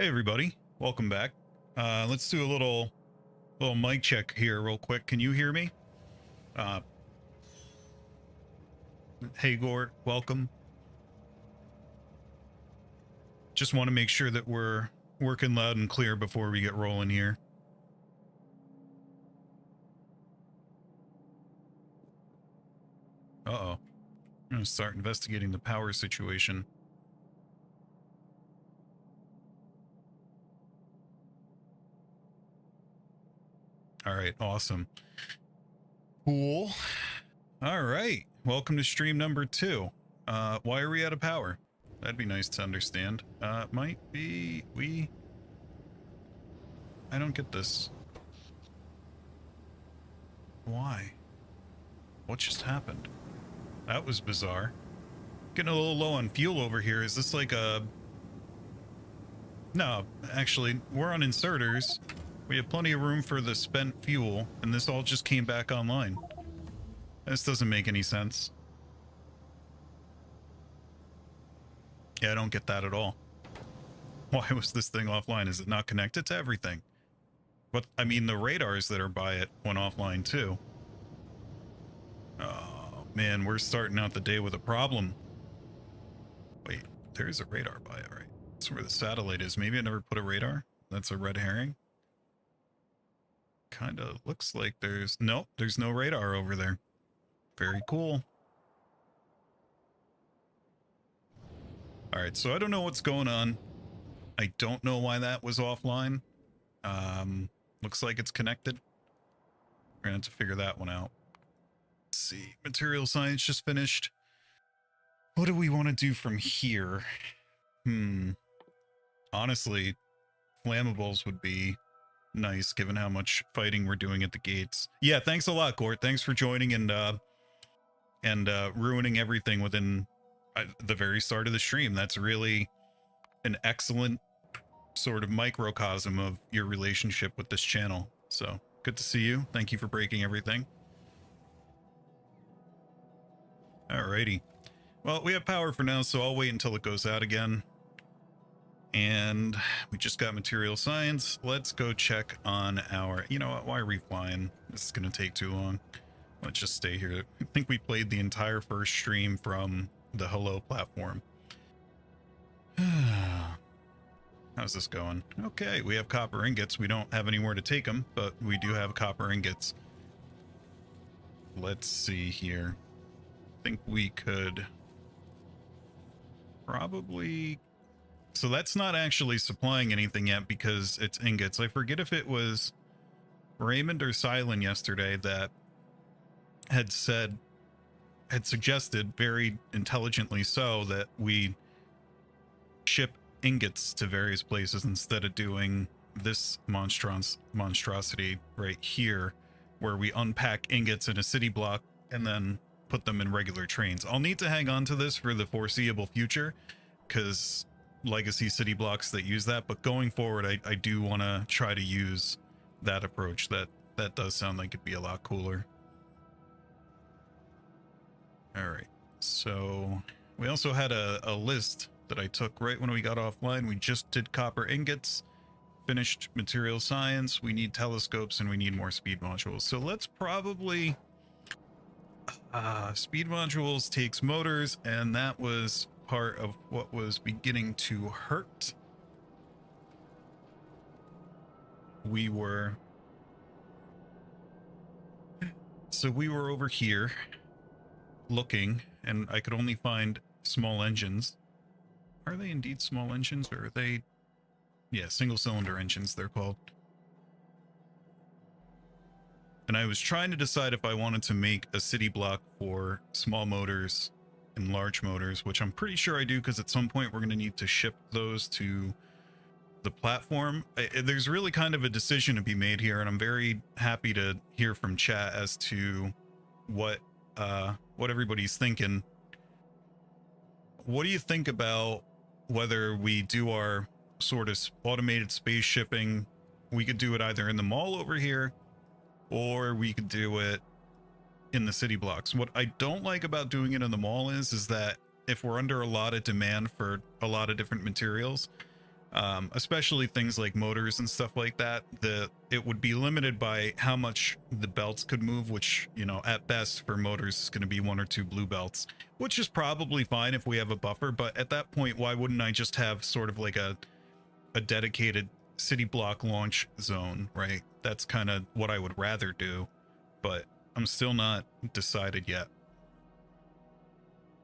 Hey everybody, welcome back. Let's do a little mic check here real quick. Can you hear me? Hey Gort, welcome. Just want to make sure that we're working loud and clear before we get rolling here. Uh-oh. I'm gonna start investigating the power situation. All right, awesome. Cool. All right, welcome to stream number 2. Why are we out of power? That'd be nice to understand. Might be I don't get this. Why? What just happened? That was bizarre. Getting a little low on fuel over here. Is this like a... No, actually, we're on inserters. We have plenty of room for the spent fuel, and this all just came back online. This doesn't make any sense. Yeah, I don't get that at all. Why was this thing offline? Is it not connected to everything? But, I mean, the radars that are by it went offline too. Oh, man, we're starting out the day with a problem. Wait, there's a radar by it, right? That's where the satellite is. Maybe I never put a radar. That's a red herring. Kind of looks like there's... Nope, there's no radar over there. Very cool. Alright, so I don't know what's going on. I don't know why that was offline. Looks like it's connected. We're gonna have to figure that one out. Let's see. Material science just finished. What do we want to do from here? Honestly, flammables would be nice given how much fighting we're doing at the gates. Yeah, thanks a lot, Gort. Thanks for joining and ruining everything within the very start of the stream. That's really an excellent sort of microcosm of your relationship with this channel. So good to see you. Thank you for breaking everything. Alrighty. Well, we have power for now, so I'll wait until it goes out again. And we just got material science. Let's go check on our... You know what? Why are we flying? This is going to take too long. Let's just stay here. I think we played the entire first stream from the Hello platform. How's this going? Okay, we have copper ingots. We don't have anywhere to take them, but we do have copper ingots. Let's see here. I think we could probably... So that's not actually supplying anything yet because it's ingots. I forget if it was Raymond or Silent yesterday that had suggested very intelligently so that we ship ingots to various places instead of doing this monstrosity right here where we unpack ingots in a city block and then put them in regular trains. I'll need to hang on to this for the foreseeable future because legacy city blocks that use that, but going forward I do want to try to use that approach. That does sound like it'd be a lot cooler. All right, so we also had a list that I took right when we got offline. We just did copper ingots, finished material science, we need telescopes, and we need more speed modules. So let's probably speed modules takes motors, and that was part of what was beginning to hurt. We were over here looking, and I could only find small engines. Are they indeed small engines, or are they... Yeah, single cylinder engines they're called. And I was trying to decide if I wanted to make a city block for small motors and large motors, which I'm pretty sure I do, because at some point we're going to need to ship those to the platform. There's really kind of a decision to be made here, and I'm very happy to hear from chat as to what everybody's thinking. What do you think about whether we do our sort of automated space shipping? We could do it either in the mall over here, or we could do it in the city blocks. What I don't like about doing it in the mall is that if we're under a lot of demand for a lot of different materials, Especially things like motors and stuff like that. It would be limited by how much the belts could move, which, you know, at best for motors is going to be 1 or 2 blue belts, which is probably fine if we have a buffer. But at that point, why wouldn't I just have sort of like a dedicated city block launch zone, right? That's kind of what I would rather do, but I'm still not decided yet.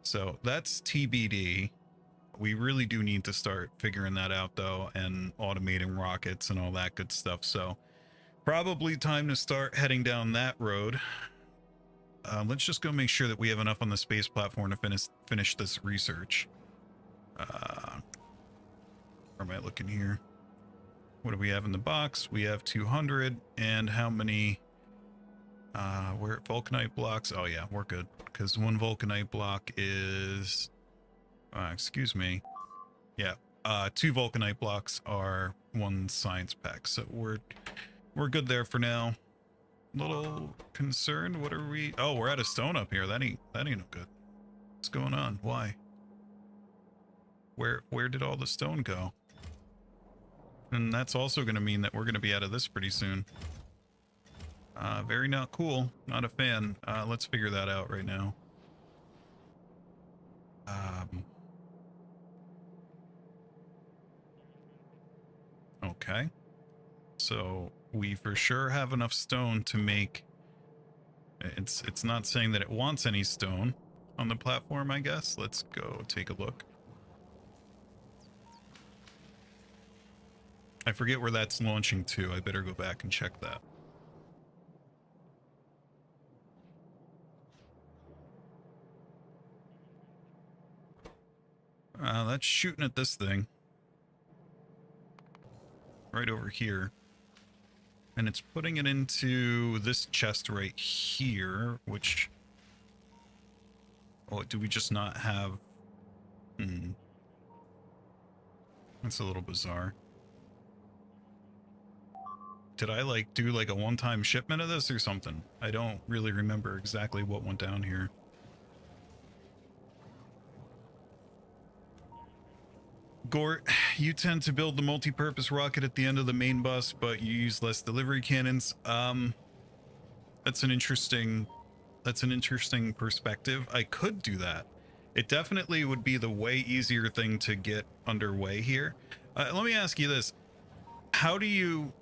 So that's TBD. We really do need to start figuring that out, though, and automating rockets and all that good stuff. So probably time to start heading down that road. Let's just go make sure that we have enough on the space platform to finish this research. Where am I looking here? What do we have in the box? We have 200. And how many? Where vulcanite blocks? Oh yeah, we're good, because 1 vulcanite block is excuse me. Yeah, 2 vulcanite blocks are 1 science pack, so we're good there for now. Little concerned. What are we? Oh, we're out of stone up here. That ain't no good. What's going on? Why? Where did all the stone go? And that's also going to mean that we're going to be out of this pretty soon. Very not cool. Not a fan. Let's figure that out right now. Okay. So we for sure have enough stone to make... It's not saying that it wants any stone on the platform, I guess. Let's go take a look. I forget where that's launching to. I better go back and check that. That's shooting at this thing. Right over here. And it's putting it into this chest right here, which... Oh, do we just not have... That's a little bizarre. Did I, like, do, like, a one-time shipment of this or something? I don't really remember exactly what went down here. Gort, you tend to build the multi-purpose rocket at the end of the main bus, but you use less delivery cannons. That's an interesting perspective. I could do that. It definitely would be the way easier thing to get underway here. Let me ask you this. How do you...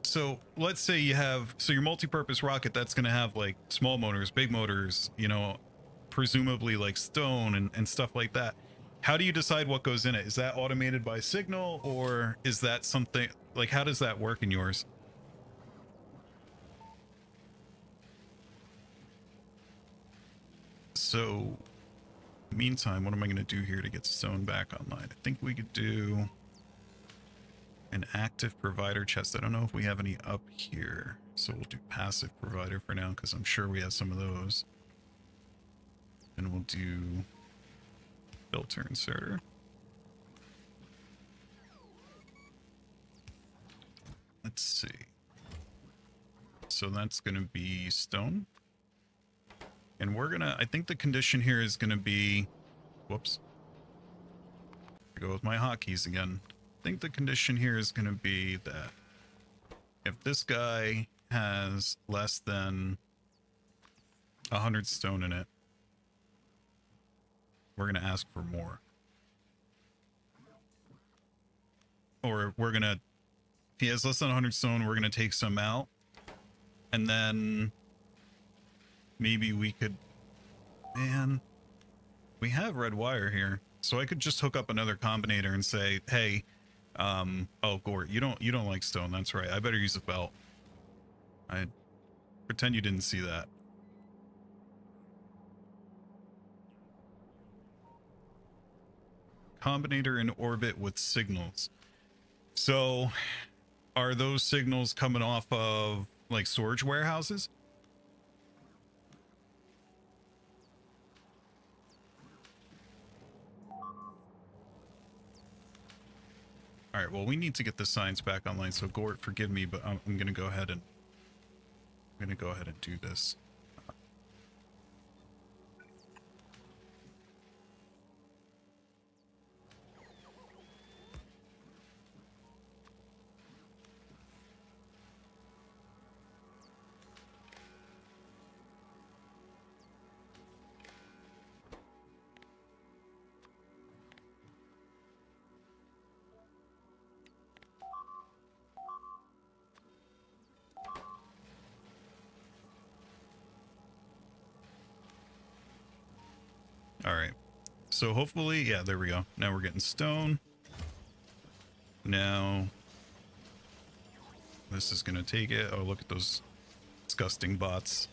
So let's say you have... So your multi-purpose rocket, that's going to have like small motors, big motors, you know, presumably like stone and stuff like that. How do you decide what goes in it? Is that automated by signal, or is that something... Like, how does that work in yours? So, meantime, what am I going to do here to get stone back online? I think we could do an active provider chest. I don't know if we have any up here, so we'll do passive provider for now, because I'm sure we have some of those. And we'll do filter inserter. Let's see. So that's going to be stone. And we're gonna, I think the condition here is gonna be, whoops. Go with my hotkeys again. I think the condition here is gonna be that if this guy has less than 100 stone in it, we're gonna ask for more. Or we're gonna, if he has less than 100 stone, we're gonna take some out. And then maybe we could... Man, we have red wire here, so I could just hook up another combinator and say, hey, oh, Gort, you don't like stone. That's right. I better use a belt. I pretend you didn't see that. Combinator in orbit with signals. So are those signals coming off of like storage warehouses? All right, well, we need to get the science back online. So Gort, forgive me, but I'm going to go ahead and do this. All right. So hopefully, yeah, there we go. Now we're getting stone. Now this is going to take it. Oh, look at those disgusting bots.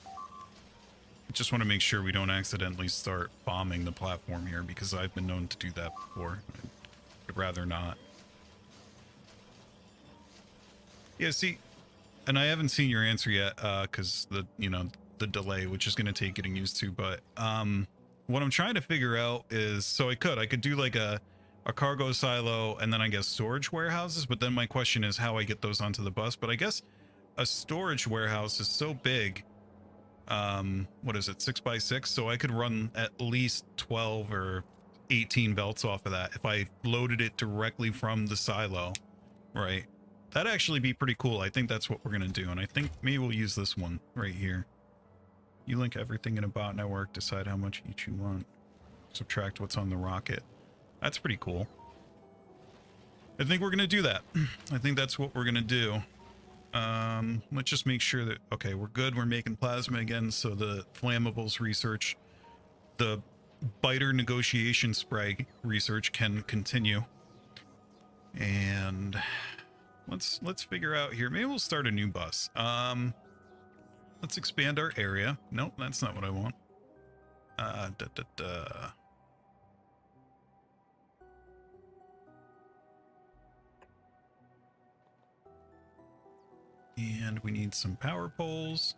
I just want to make sure we don't accidentally start bombing the platform here, because I've been known to do that before. I'd rather not. Yeah, see, and I haven't seen your answer yet, because the delay, which is going to take getting used to. But what I'm trying to figure out is, so I could do like a cargo silo and then I guess storage warehouses. But then my question is how I get those onto the bus. But I guess a storage warehouse is so big. What is it, 6x6? So I could run at least 12 or 18 belts off of that if I loaded it directly from the silo, right? That'd actually be pretty cool. I think that's what we're gonna do, and I think maybe we'll use this one right here. You link everything in a bot network, decide how much each you want, subtract what's on the rocket. That's pretty cool. I think we're gonna do that. I think that's what we're gonna do. Let's just make sure that, okay, we're good. We're making plasma again, so the flammables research, the biter negotiation spray research can continue. And let's figure out here. Maybe we'll start a new bus. Let's expand our area. Nope, that's not what I want. And we need some power poles.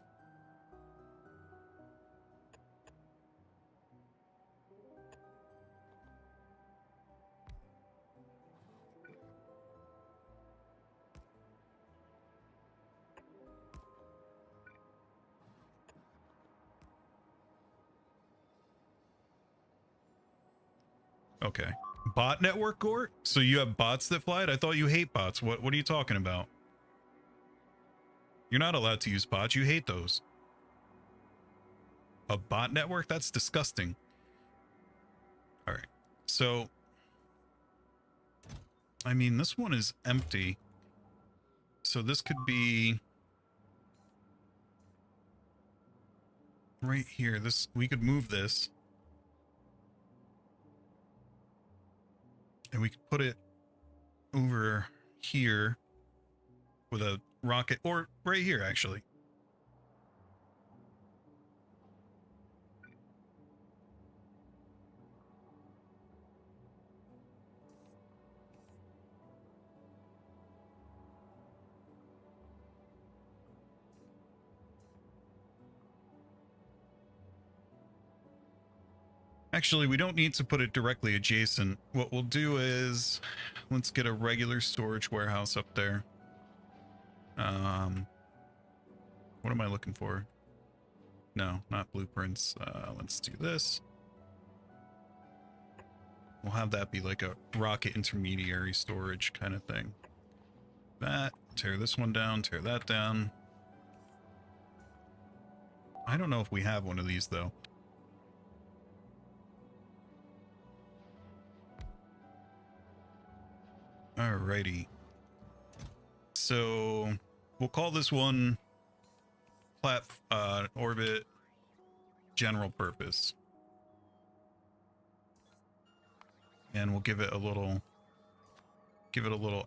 Okay. Bot network, Gort? So you have bots that fly it? I thought you hate bots. What are you talking about? You're not allowed to use bots. You hate those. A bot network? That's disgusting. All right. So, I mean, this one is empty. So this could be right here. This, we could move this. And we could put it over here with a rocket, or right here, actually. Actually, we don't need to put it directly adjacent. What we'll do is, let's get a regular storage warehouse up there. What am I looking for? No, not blueprints. Let's do this. We'll have that be like a rocket intermediary storage kind of thing. That, tear this one down, tear that down. I don't know if we have one of these though. Alrighty. So we'll call this one orbit general purpose. And we'll give it a little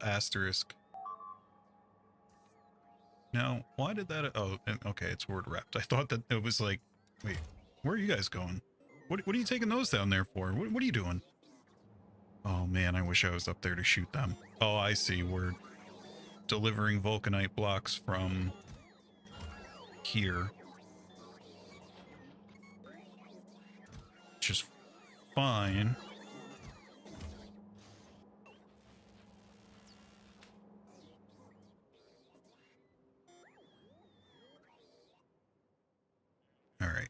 asterisk. Now, why did that? Oh, okay, it's word wrapped. I thought that it was like, wait, where are you guys going? What are you taking those down there for? What are you doing? Oh man, I wish I was up there to shoot them. Oh, I see. We're delivering vulcanite blocks from here. Which is fine. All right.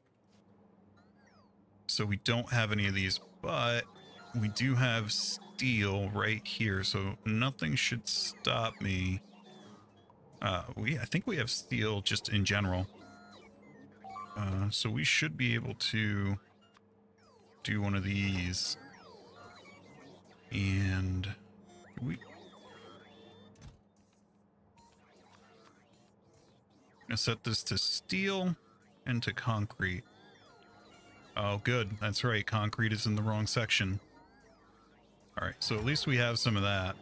So we don't have any of these, but we do have steel right here, so nothing should stop me. I think we have steel just in general. So we should be able to do one of these. And I set this to steel and to concrete. Oh, good. That's right. Concrete is in the wrong section. All right, so at least we have some of that.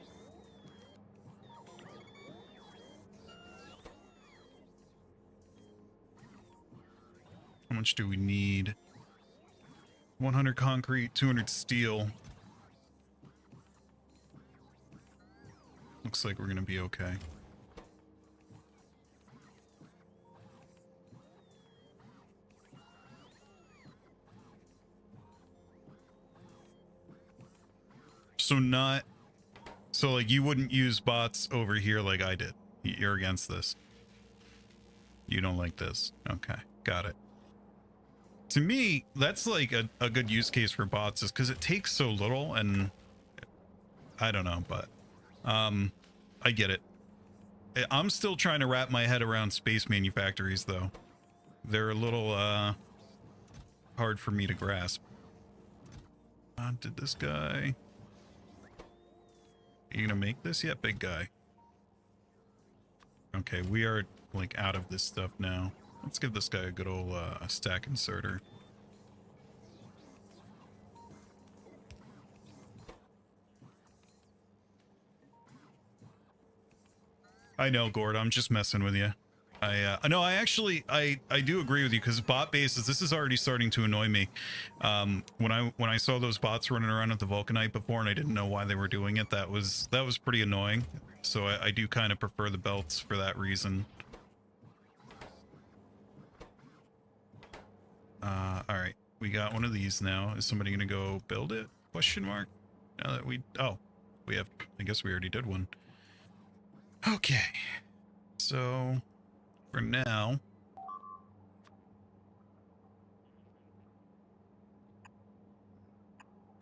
How much do we need? 100 concrete, 200 steel. Looks like we're gonna be okay. So like you wouldn't use bots over here like I did. You're against this. You don't like this. Okay, got it. To me, that's like a good use case for bots is because it takes so little, and I don't know, but I get it. I'm still trying to wrap my head around space manufactories though. They're a little hard for me to grasp. Did this guy... Are you gonna make this yet, big guy? Okay, we are like out of this stuff now. Let's give this guy a good old stack inserter. I know, Gord, I'm just messing with you. No, I do agree with you, because bot bases, this is already starting to annoy me. When I saw those bots running around at the Vulcanite before and I didn't know why they were doing it, that was pretty annoying. So I do kind of prefer the belts for that reason. All right, we got one of these now. Is somebody gonna go build it? Question mark. Now that we have, I guess we already did one. Okay, so for now,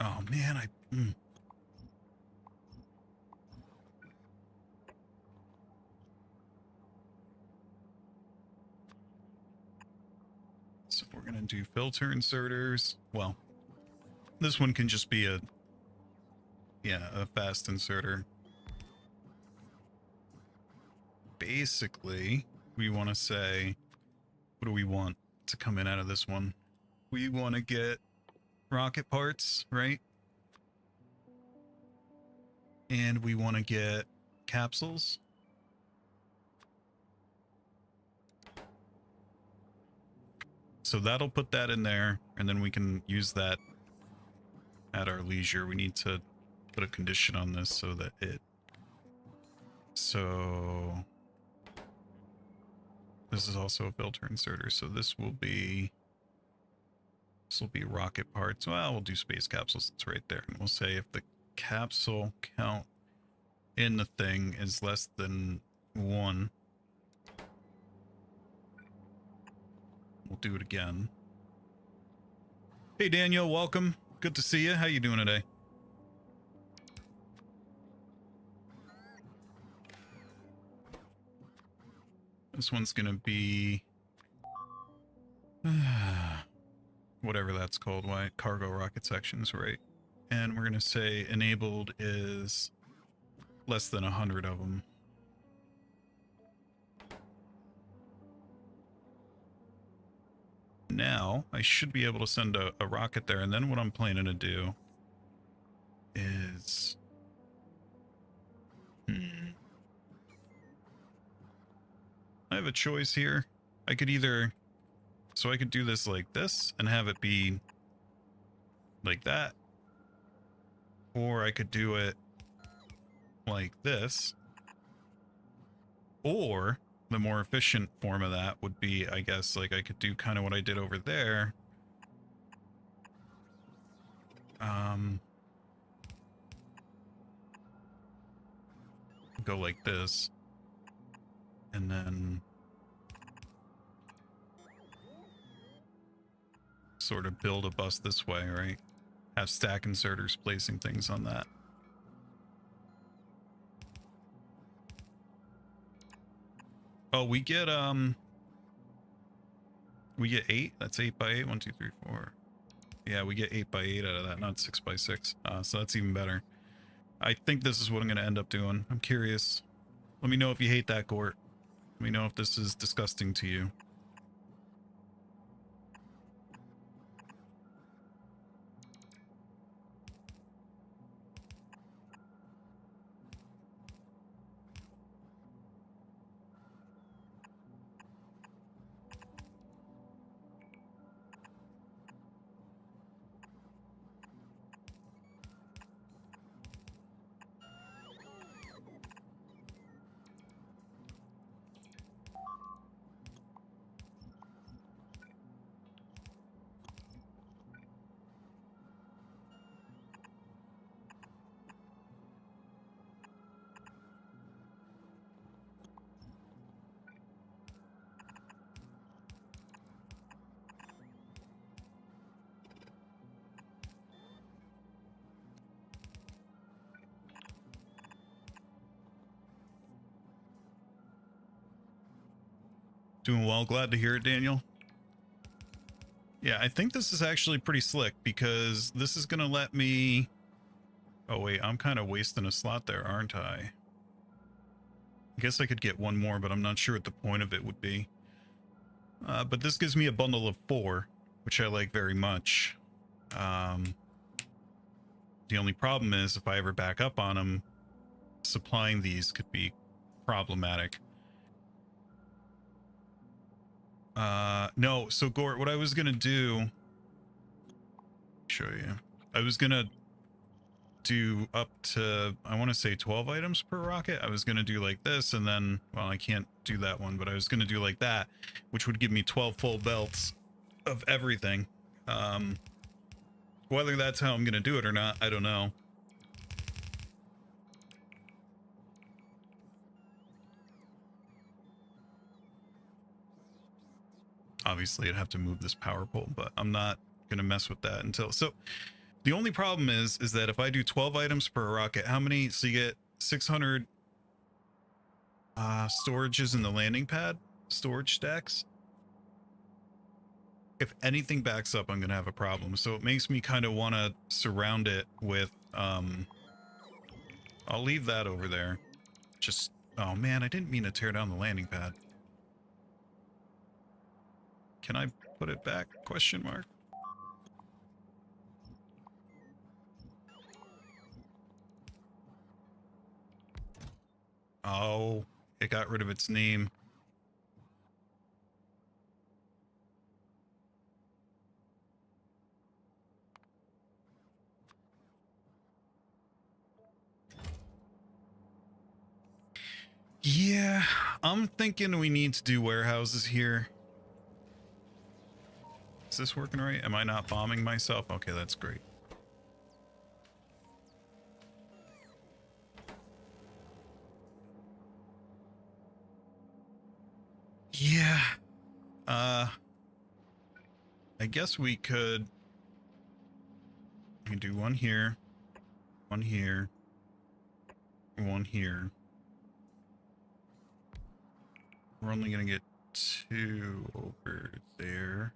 oh man, So we're gonna do filter inserters. Well, this one can just be a fast inserter. Basically, we want to say, what do we want to come in out of this one? We want to get rocket parts, right? And we want to get capsules. So that'll put that in there, and then we can use that at our leisure. We need to put a condition on this so that so this is also a filter inserter, so this will be rocket parts. Well, we'll do space capsules. It's right there, and we'll say if the capsule count in the thing is less than 1, we'll do it again. Hey Daniel, welcome. Good to see you. How you doing today? This one's gonna be whatever that's called. Why? Cargo rocket sections, right? And we're gonna say enabled is less than 100 of them. Now I should be able to send a rocket there, and then what I'm planning to do is I have a choice here. I could either, so I could do this like this and have it be like that, or I could do it like this, or the more efficient form of that would be, I guess, like I could do kind of what I did over there. Go like this, and then sort of build a bus this way, right? Have stack inserters placing things on that. Oh, we get 8. That's 8 by 8. 1, 2, 3, 4. Yeah, we get 8 by 8 out of that, not 6 by 6. So that's even better. I think this is what I'm going to end up doing. I'm curious. Let me know if you hate that, Gort. Let me know if this is disgusting to you. Doing well. Glad to hear it, Daniel. Yeah, I think this is actually pretty slick because this is going to let me... Oh, wait, I'm kind of wasting a slot there, aren't I? I guess I could get one more, but I'm not sure what the point of it would be. But this gives me a bundle of 4, which I like very much. The only problem is if I ever back up on them, supplying these could be problematic. No, so Gort, what I was gonna do, show you. I was gonna do up to, I want to say 12 items per rocket. I was gonna do like this, and then, well, I can't do that one, but I was gonna do like that, which would give me 12 full belts of everything. Whether that's how I'm gonna do it or not, I don't know. Obviously, I'd have to move this power pole, but I'm not gonna mess with that until... So the only problem is that if I do 12 items per rocket, how many? So you get 600 storages in the landing pad, storage stacks. If anything backs up, I'm gonna have a problem. So it makes me kind of want to surround it with I'll leave that over there. Just, oh man, I didn't mean to tear down the landing pad. Can I put it back? Question mark. Oh, it got rid of its name. Yeah, I'm thinking we need to do warehouses here. Is this working right? Am I not bombing myself? Okay, that's great. Yeah. I guess we could do one here, one here, one here. We're only gonna get 2 over there.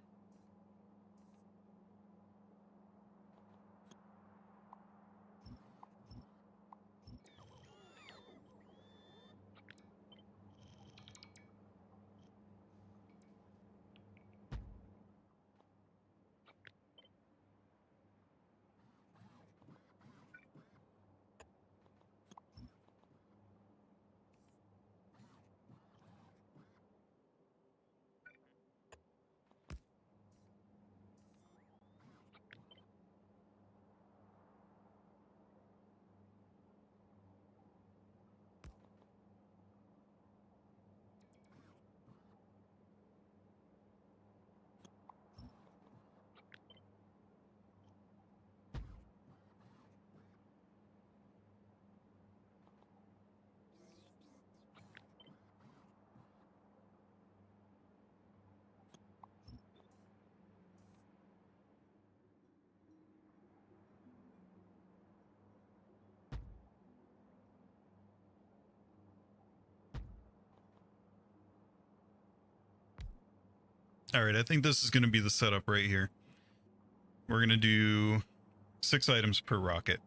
All right, I think this is going to be the setup right here. We're going to do 6 items per rocket.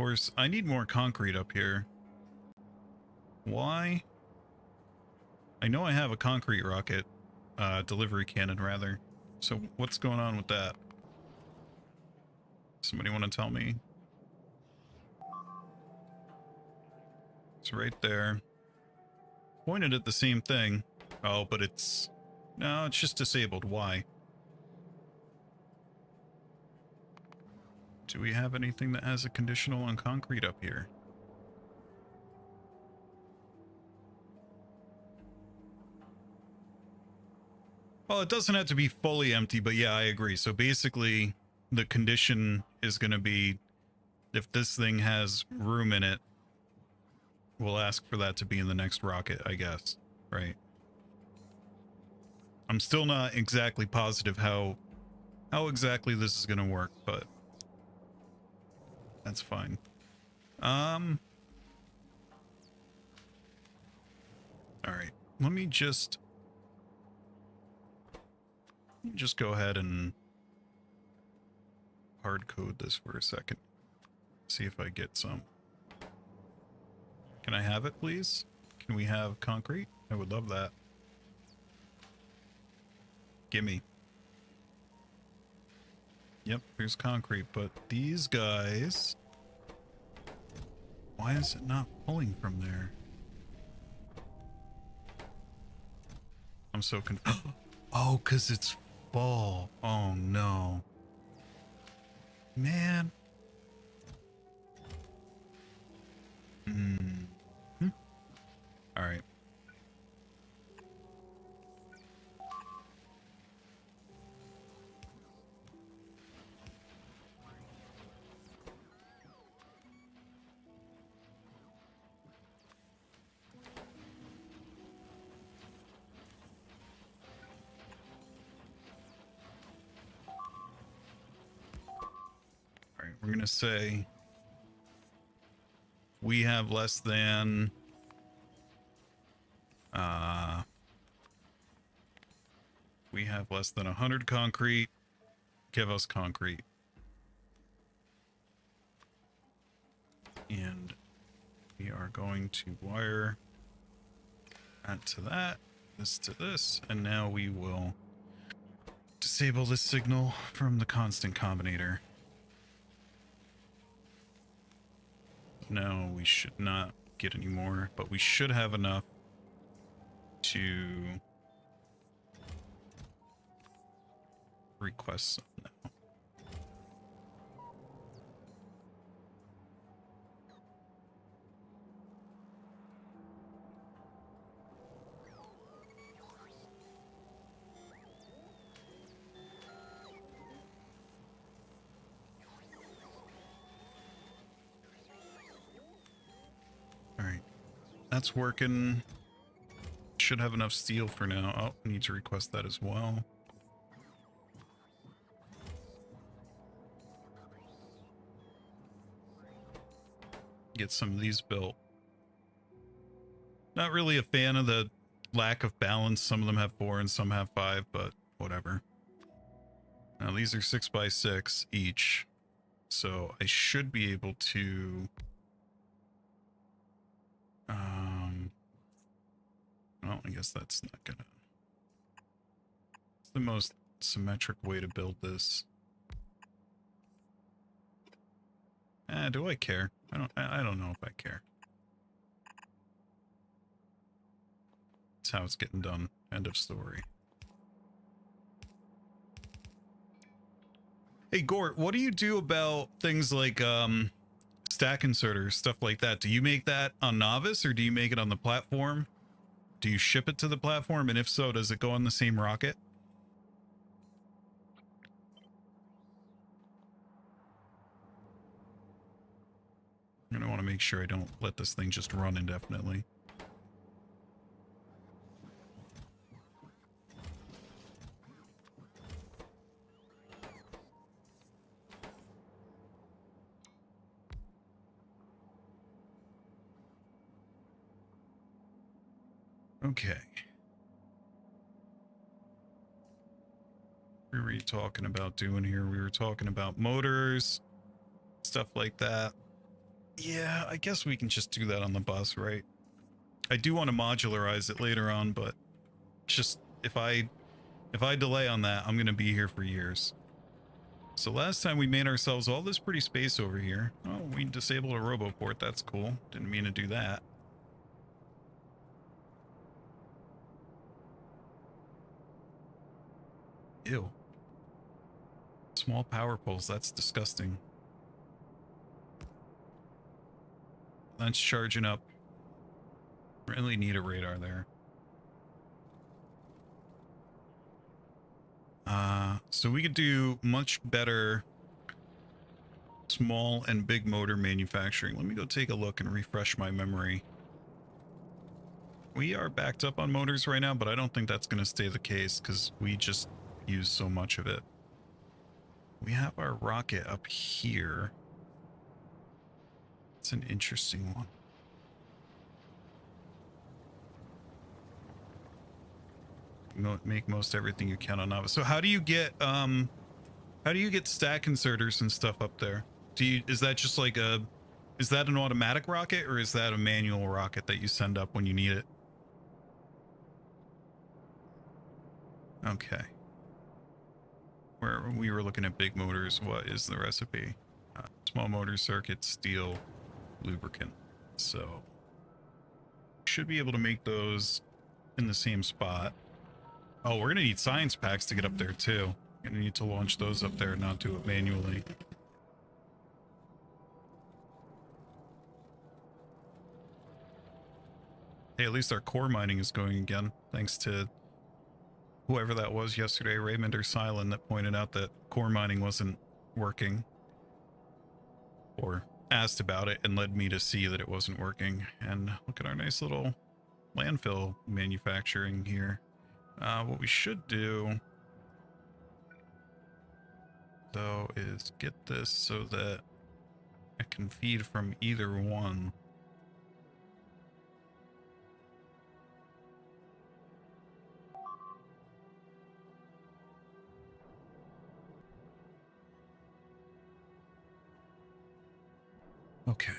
course, I need more concrete up here. Why? I know I have a concrete rocket, delivery cannon rather. So what's going on with that? Somebody want to tell me? It's right there. Pointed at the same thing. Oh, but it's... No, it's just disabled. Why? Do we have anything that has a conditional on concrete up here? Well, it doesn't have to be fully empty, but yeah, I agree. So basically, the condition is going to be if this thing has room in it, we'll ask for that to be in the next rocket, I guess. Right. I'm still not exactly positive how exactly this is going to work, but that's fine. All right. Let me just go ahead and hard code this for a second. See if I get some. Can I have it, please? Can we have concrete? I would love that. Gimme. Yep, there's concrete, but these guys... Why is it not pulling from there? I'm so confused. Oh, because it's full. Oh, no. Man. All right. All right, we're going to say we have less than we have less than 100 concrete. Give us concrete. And we are going to wire that to that, this to this, and now we will disable this signal from the constant combinator. No, we should not get any more, but we should have enough to request some now. All right, that's working. Should have enough steel for now. Oh, need to request that as well. Get some of these built. Not really a fan of the lack of balance. Some of them have 4 and some have 5, but whatever. Now these are 6x6 each, so I should be able to well, I guess that's not gonna... It's the most symmetric way to build this. Do I care? I don't know if I care. That's how it's getting done. End of story. Hey Gort, what do you do about things like stack inserters, stuff like that? Do you make that on Novice or do you make it on the platform? Do you ship it to the platform? And if so, does it go on the same rocket? I'm gonna want to make sure I don't let this thing just run indefinitely. Okay. What were we talking about doing here? We were talking about motors, stuff like that. Yeah, I guess we can just do that on the bus, right? I do want to modularize it later on, but just if I delay on that, I'm gonna be here for years. So last time we made ourselves all this pretty space over here. Oh, we disabled a roboport. That's cool. Didn't mean to do that. Ew. Small power poles. That's disgusting. That's charging up. Really need a radar there. So we could do much better small and big motor manufacturing. Let me go take a look and refresh my memory. We are backed up on motors right now, but I don't think that's going to stay the case because we just use so much of it. We have our rocket up here. It's an interesting one. Make most everything you can on Nava. So how do you get stack inserters and stuff up there? Is that just like is that an automatic rocket or is that a manual rocket that you send up when you need it? Okay. Where we were looking at big motors, what is the recipe? Small motor circuit, steel, lubricant. So should be able to make those in the same spot. Oh, we're gonna need science packs to get up there too. Gonna need to launch those up there, not do it manually. Hey, at least our core mining is going again, thanks to whoever that was yesterday, Raymond or Silent, that pointed out that core mining wasn't working. Or asked about it and led me to see that it wasn't working. And look at our nice little landfill manufacturing here. What we should do, though, is get this so that I can feed from either one. Okay.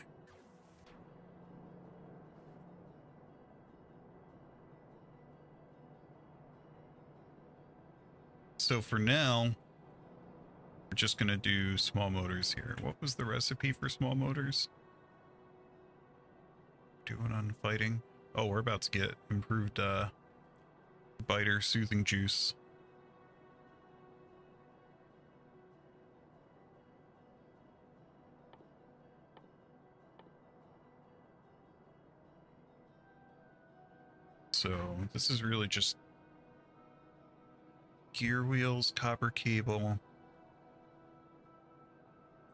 So for now, we're just going to do small motors here. What was the recipe for small motors? Doing on fighting. Oh, we're about to get improved biter soothing juice. So this is really just gear wheels, copper cable.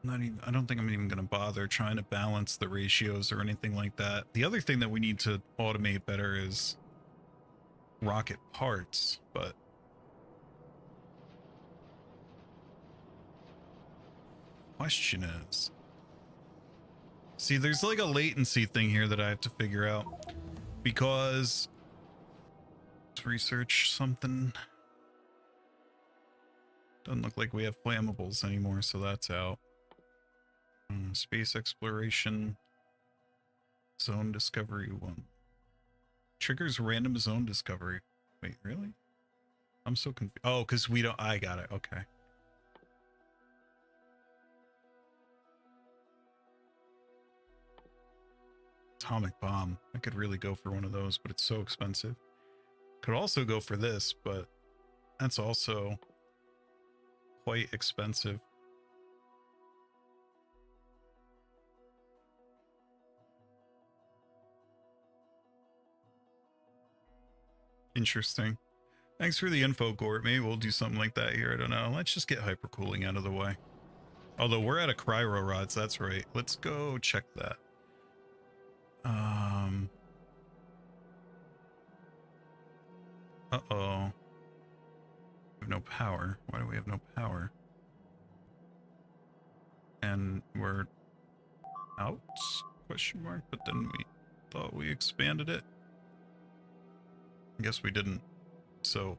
I don't think I'm even going to bother trying to balance the ratios or anything like that. The other thing that we need to automate better is rocket parts, but question is, see, there's like a latency thing here that I have to figure out because let's research something. Doesn't look like we have flammables anymore, so that's out. Space exploration, zone discovery 1. Triggers random zone discovery. Wait, really? I'm so confused. Oh, because we don't. I got it. Okay. Atomic bomb. I could really go for one of those, but it's so expensive. Could also go for this, but that's also quite expensive. Interesting. Thanks for the info, Gort. Maybe we'll do something like that here. I don't know. Let's just get hypercooling out of the way. Although we're out of cryo rods, that's right. Let's go check that. Uh-oh. We have no power. Why do we have no power? And we're out? Question mark. But then we thought we expanded it. I guess we didn't. So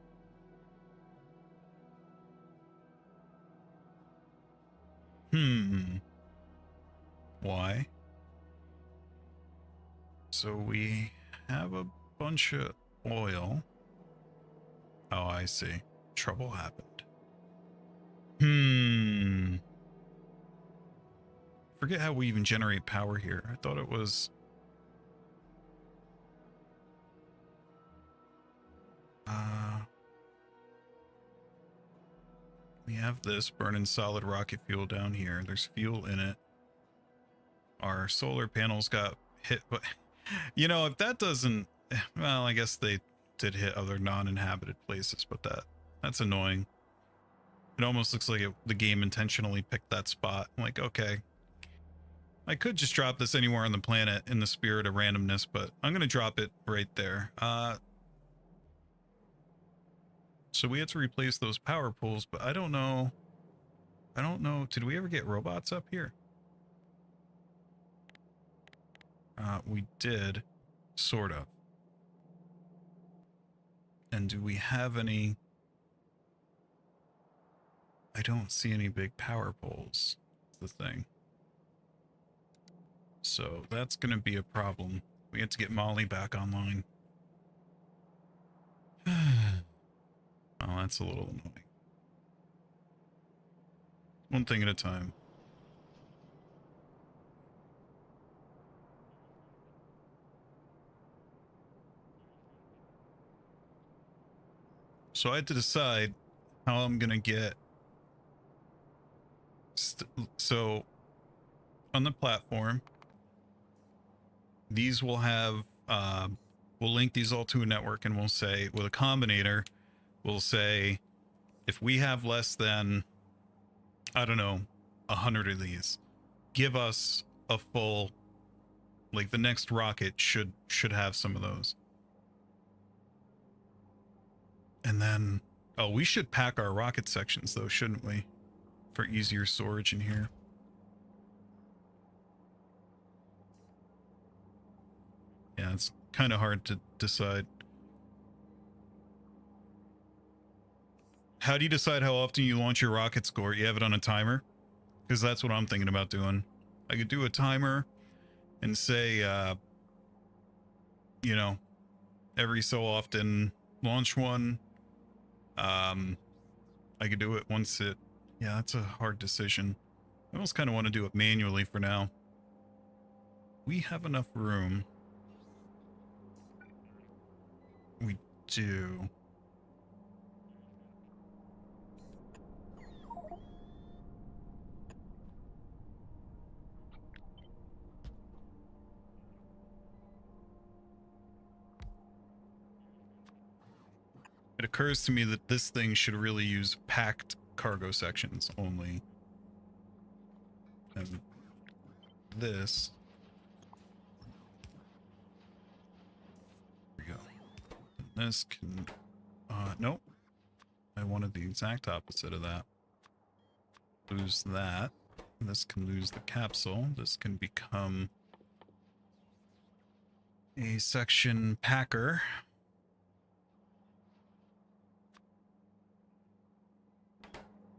why? So we have a bunch of oil. Oh, I see. Trouble happened. Forget how we even generate power here. I thought it was... we have this burning solid rocket fuel down here. There's fuel in it. Our solar panels got hit, but you know, if that doesn't, well, I guess they did hit other non-inhabited places, but that's annoying. It almost looks like the game intentionally picked that spot. I'm like, okay, I could just drop this anywhere on the planet in the spirit of randomness, but I'm gonna drop it right there. So we had to replace those power poles, but I don't know. Did we ever get robots up here? We did, sort of. And do we have any? I don't see any big power poles. That's the thing. So that's going to be a problem. We have to get Molly back online. Oh, that's a little annoying. One thing at a time. So I had to decide how I'm going to get... So on the platform, these will have... we'll link these all to a network, and we'll say, with a combinator, we'll say, if we have less than, I don't know, 100 of these, give us a full, like the next rocket should have some of those. And then, oh, we should pack our rocket sections though, shouldn't we? For easier storage in here. Yeah, it's kind of hard to decide. How do you decide how often you launch your rocket score? You have it on a timer? Because that's what I'm thinking about doing. I could do a timer and say, you know, every so often launch one. I could do it once it... Yeah, that's a hard decision. I almost kind of want to do it manually for now. We have enough room. We do. It occurs to me that this thing should really use packed cargo sections only. And this... Here we go. This can... nope. I wanted the exact opposite of that. Lose that. This can lose the capsule. This can become a section packer.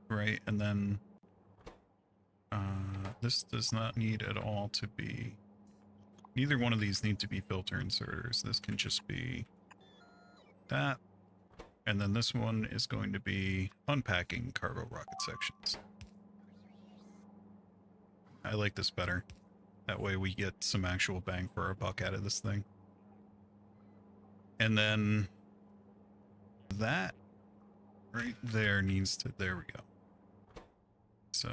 Right, and then this does not need at all to be... Neither one of these need to be filter inserters. This can just be that. And then this one is going to be unpacking cargo rocket sections. I like this better. That way we get some actual bang for our buck out of this thing. And then that right there needs to... There we go. So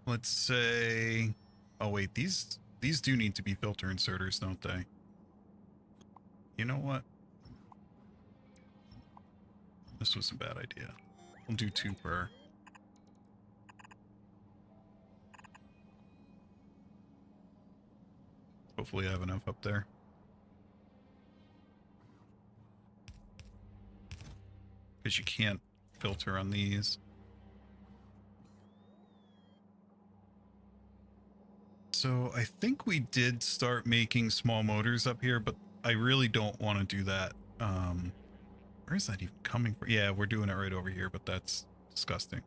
let's say, oh wait, these do need to be filter inserters, don't they? You know what? This was a bad idea. We'll do 2 per. Hopefully I have enough up there. Because you can't filter on these. So I think we did start making small motors up here, but I really don't want to do that. Where is that even coming from? Yeah, we're doing it right over here, but that's Disgusting.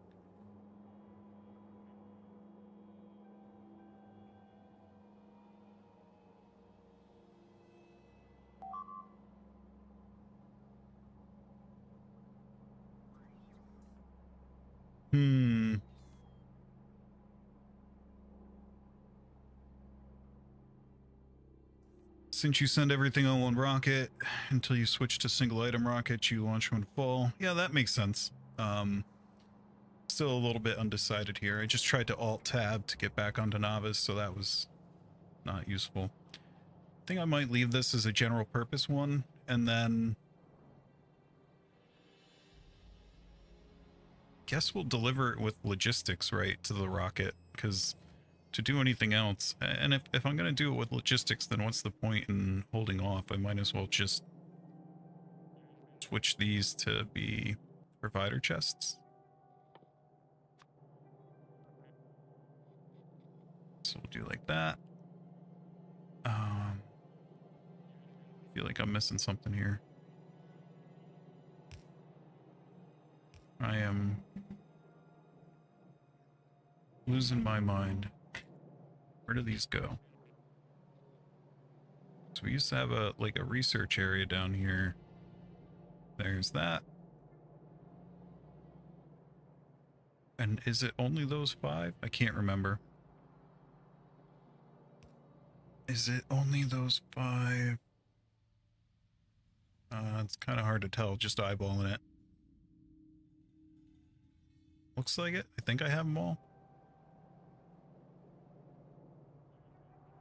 Since you send everything on one rocket until you switch to single item rocket, you launch one full. Yeah, that makes sense. Still a little bit undecided here. I just tried to alt tab to get back onto Novice, so that was not useful. I think I might leave this as a general purpose one, and then guess we'll deliver it with logistics right to the rocket, because to do anything else, and if I'm going to do it with logistics, then what's the point in holding off? I might as well just switch these to be provider chests. So we'll do like that. I feel like I'm missing something here. I am losing my mind. Where do these go? So we used to have a like a research area down here. There's that. And is it only those 5? I can't remember. Is it only those 5? It's kind of hard to tell just eyeballing it. Looks like it. I think I have them all.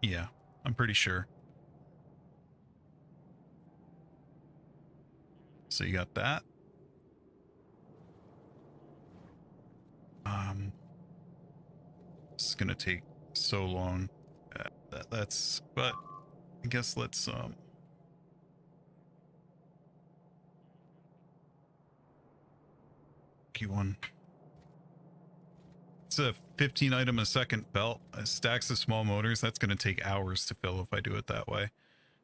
Yeah, I'm pretty sure. So you got that. This is gonna take so long. That's, but I guess let's Q1. It's a 15 item a second belt. Stacks of small motors. That's gonna take hours to fill if I do it that way.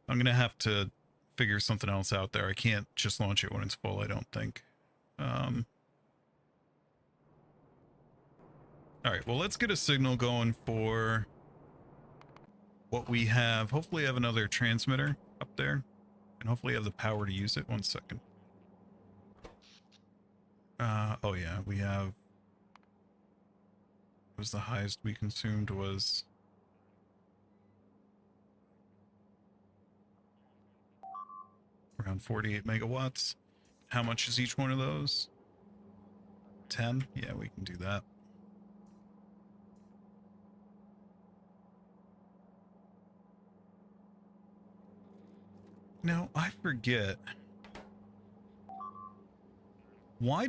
I'm gonna have to figure something else out there. I can't just launch it when it's full, I don't think. All right, well, let's get a signal going for what we have. Hopefully I have another transmitter up there, and hopefully I have the power to use it. 1 second. Oh yeah, we have, was the highest we consumed was around 48 megawatts. How much is each one of those? 10? Yeah, we can do that. Now, I forget. Why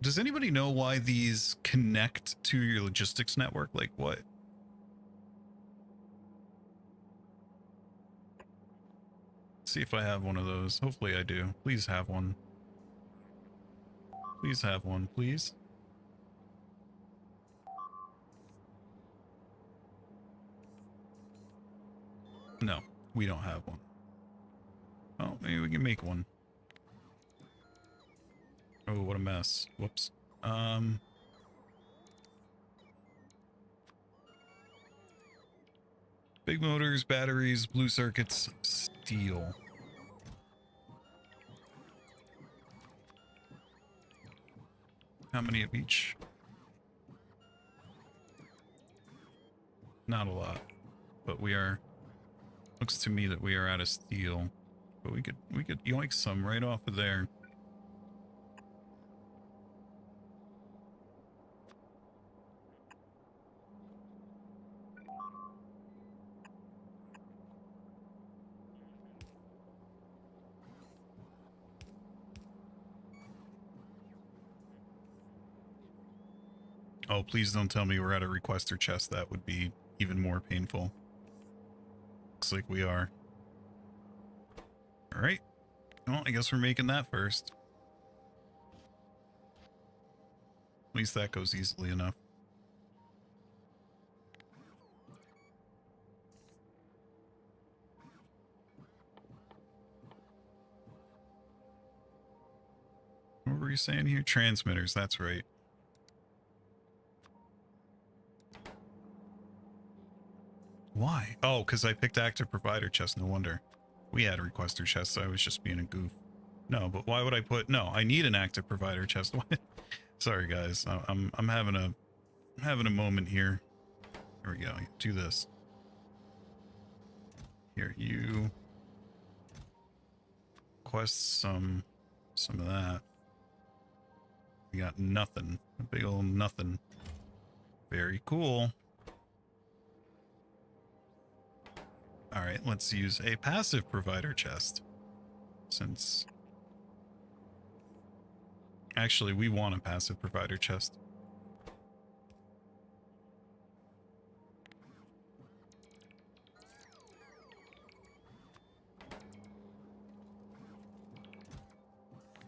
does anybody know why these connect to your logistics network? Like what? Let's see if I have one of those. Hopefully I do. Please have one. Please have one, please. No, we don't have one. Oh, maybe we can make one. Oh, what a mess. Whoops. Big motors, batteries, blue circuits, steel. How many of each? Not a lot, but we are, looks to me that we are out of steel, but we could yoink some right off of there. Oh, please don't tell me we're at a requester chest. That would be even more painful. Looks like we are. All right. Well, I guess we're making that first. At least that goes easily enough. What were you saying here? Transmitters, that's right. Why? Oh, because I picked active provider chest. No wonder. We had requester chests. So I was just being a goof. No, but why would I put... No, I need an active provider chest. Sorry, guys. I'm having a moment here. There we go. Do this. Here, you request some of that. We got nothing. A big old nothing. Very cool. All right, let's use a passive provider chest. Since actually we want a passive provider chest.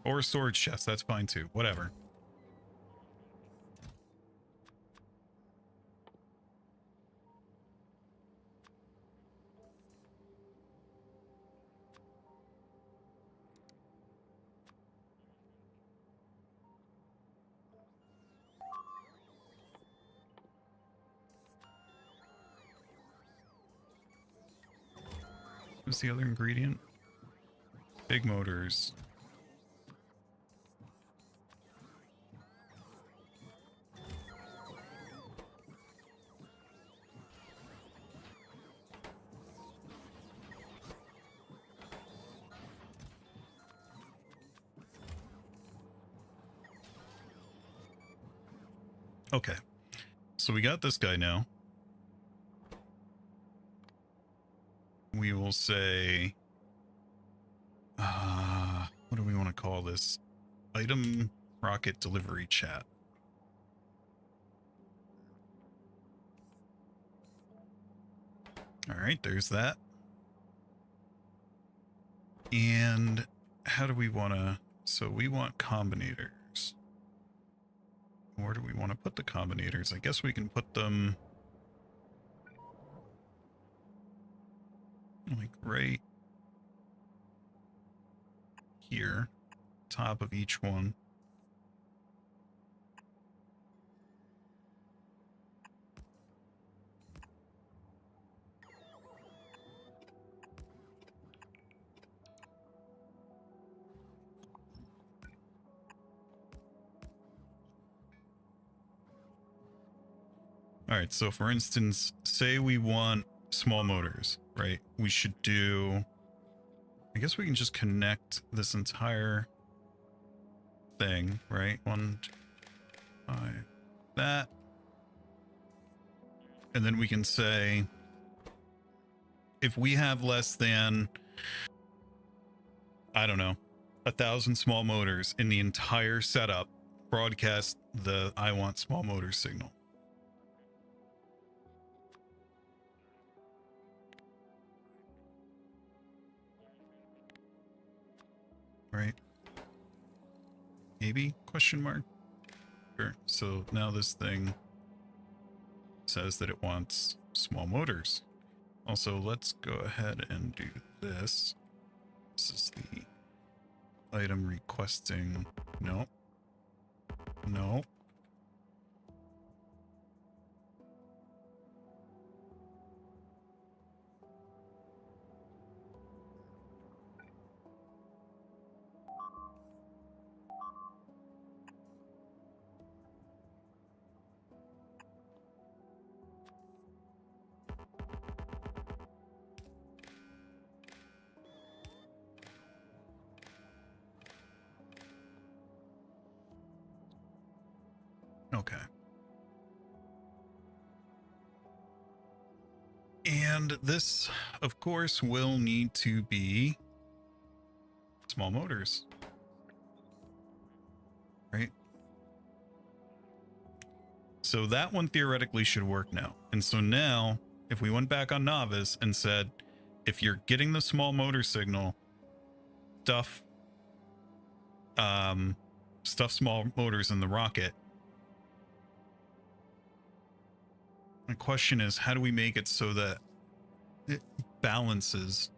Or a storage chest, that's fine too. Whatever. What's the other ingredient? Big motors. Okay, so we got this guy now. We will say, what do we want to call this? Item rocket delivery chat. All right, there's that. And how do we want to, so we want combinators. Where do we want to put the combinators? I guess we can put them like right here, top of each one. All right, so for instance, say we want small motors, right? We should do, I guess we can just connect this entire thing, right? 1, 2, 5, that. And then we can say, if we have less than, I don't know, 1,000 small motors in the entire setup, broadcast the I want small motor signal. Right? Maybe? Question mark? Sure. So now this thing says that it wants small motors. Also, let's go ahead and do this. This is the item requesting. No. No. Okay. And this, of course, will need to be small motors. Right? So that one theoretically should work now. And so now, if we went back on Novice and said, if you're getting the small motor signal, stuff small motors in the rocket. The question is, how do we make it so that it balances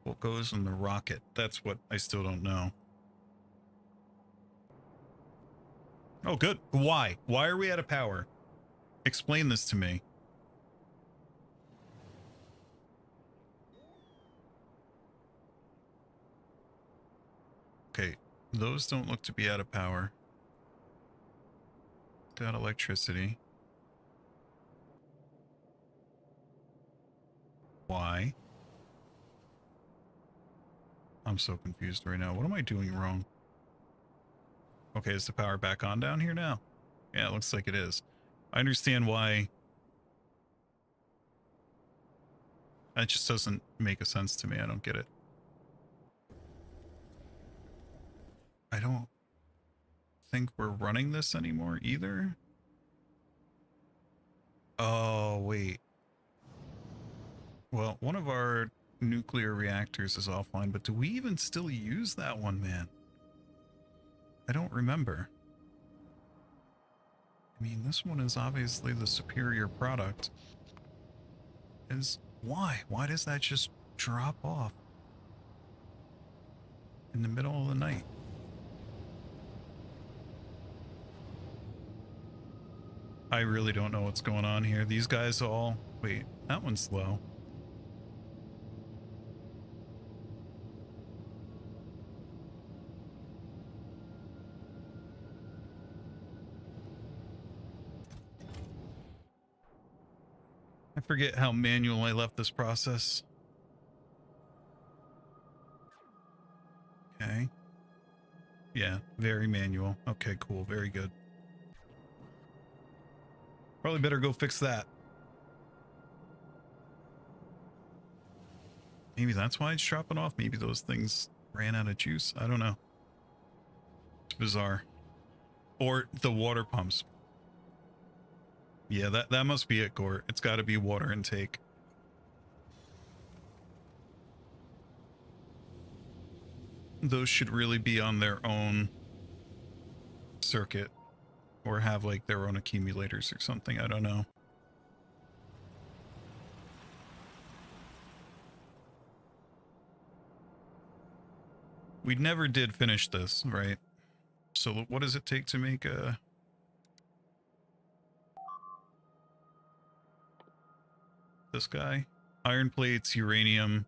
what goes in the rocket? That's what I still don't know. Oh, good. Why? Why are we out of power? Explain this to me. Those don't look to be out of power. Got electricity. Why? I'm so confused right now. What am I doing wrong? Okay, is the power back on down here now? Yeah, it looks like it is. I understand why. That just doesn't make a sense to me. I don't get it. I don't think we're running this anymore either. Oh, wait. Well, one of our nuclear reactors is offline, but do we even still use that one, man? I don't remember. I mean, this one is obviously the superior product. Why? Why does that just drop off in the middle of the night? I really don't know what's going on here. These guys all... Wait, that one's low. I forget how manual I left this process. Okay. Yeah, very manual. Okay, cool. Very good. Probably better go fix that. Maybe that's why it's dropping off. Maybe those things ran out of juice. I don't know. It's bizarre. Or the water pumps. Yeah, that must be it, Gort. It's got to be water intake. Those should really be on their own circuit. Or have like their own accumulators or something. I don't know. We never did finish this, right? So what does it take to make a... This guy? Iron plates, uranium.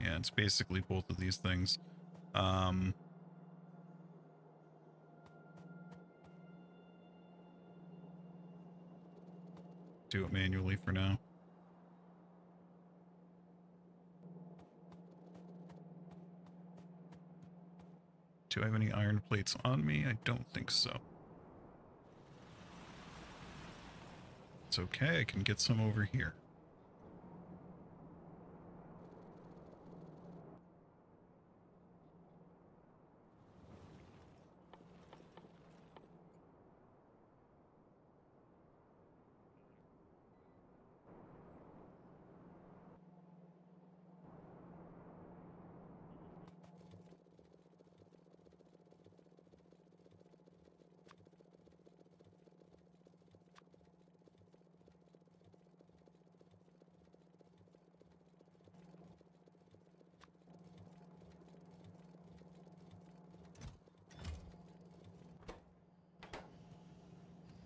Yeah, it's basically both of these things. Do it manually for now. Do I have any iron plates on me? I don't think so. It's okay, I can get some over here.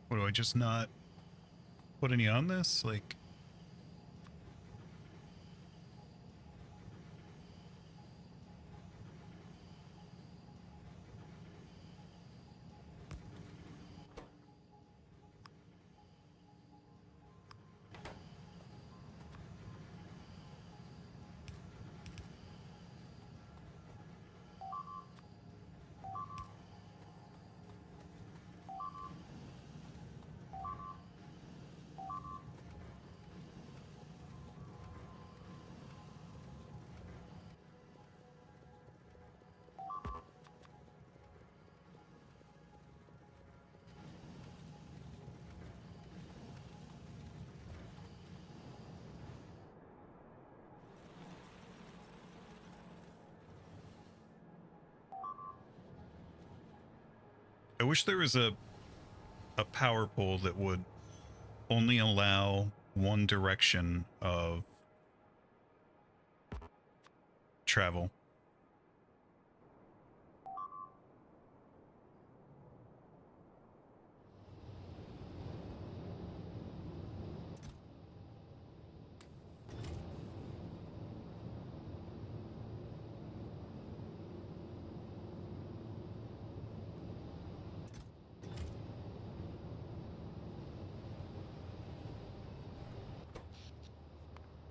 What, do I just not put any on this? Like... I wish there was a power pole that would only allow one direction of travel.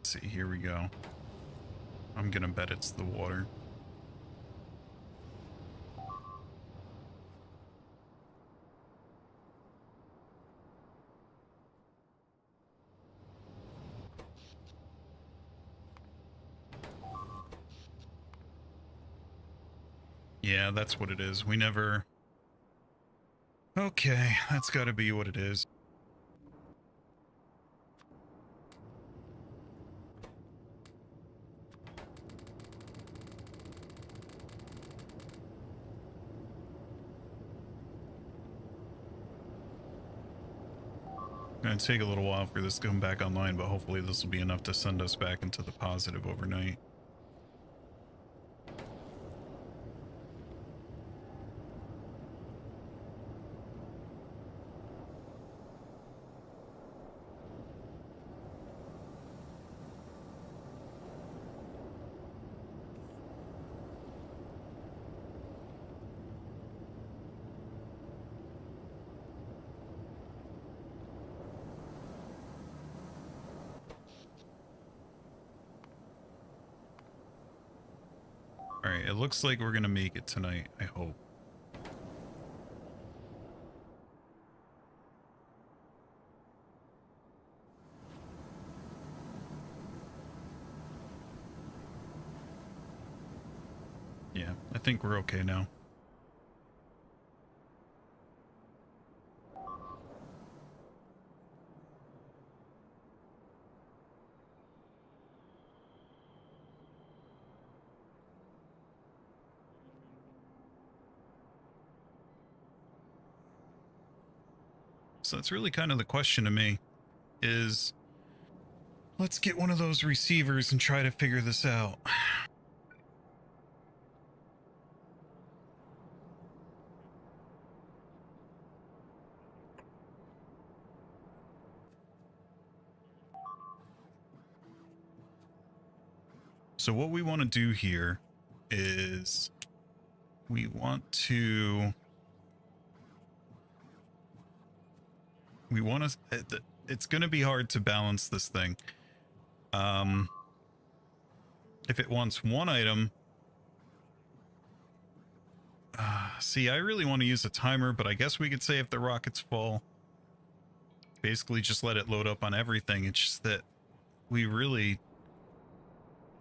Let's see, here we go. I'm gonna bet it's the water. Yeah, that's what it is. We never... Okay, that's gotta be what it is. Gonna take a little while for this to come back online, but hopefully this will be enough to send us back into the positive overnight. All right, it looks like we're gonna make it tonight, I hope. Yeah, I think we're okay now. So that's really kind of the question to me is, let's get one of those receivers and try to figure this out. So what we want to do here is we want to it's going to be hard to balance this thing. If it wants one item, see, I really want to use a timer, but I guess we could say if the rocket's full, basically just let it load up on everything. It's just that we really,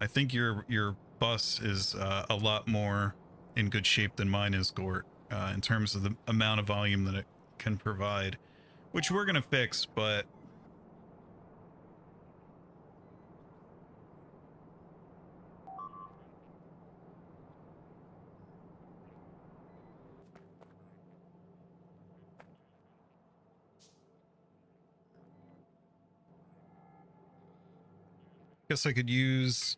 I think your bus is a lot more in good shape than mine is, Gort, in terms of the amount of volume that it can provide, which we're going to fix, but guess I could use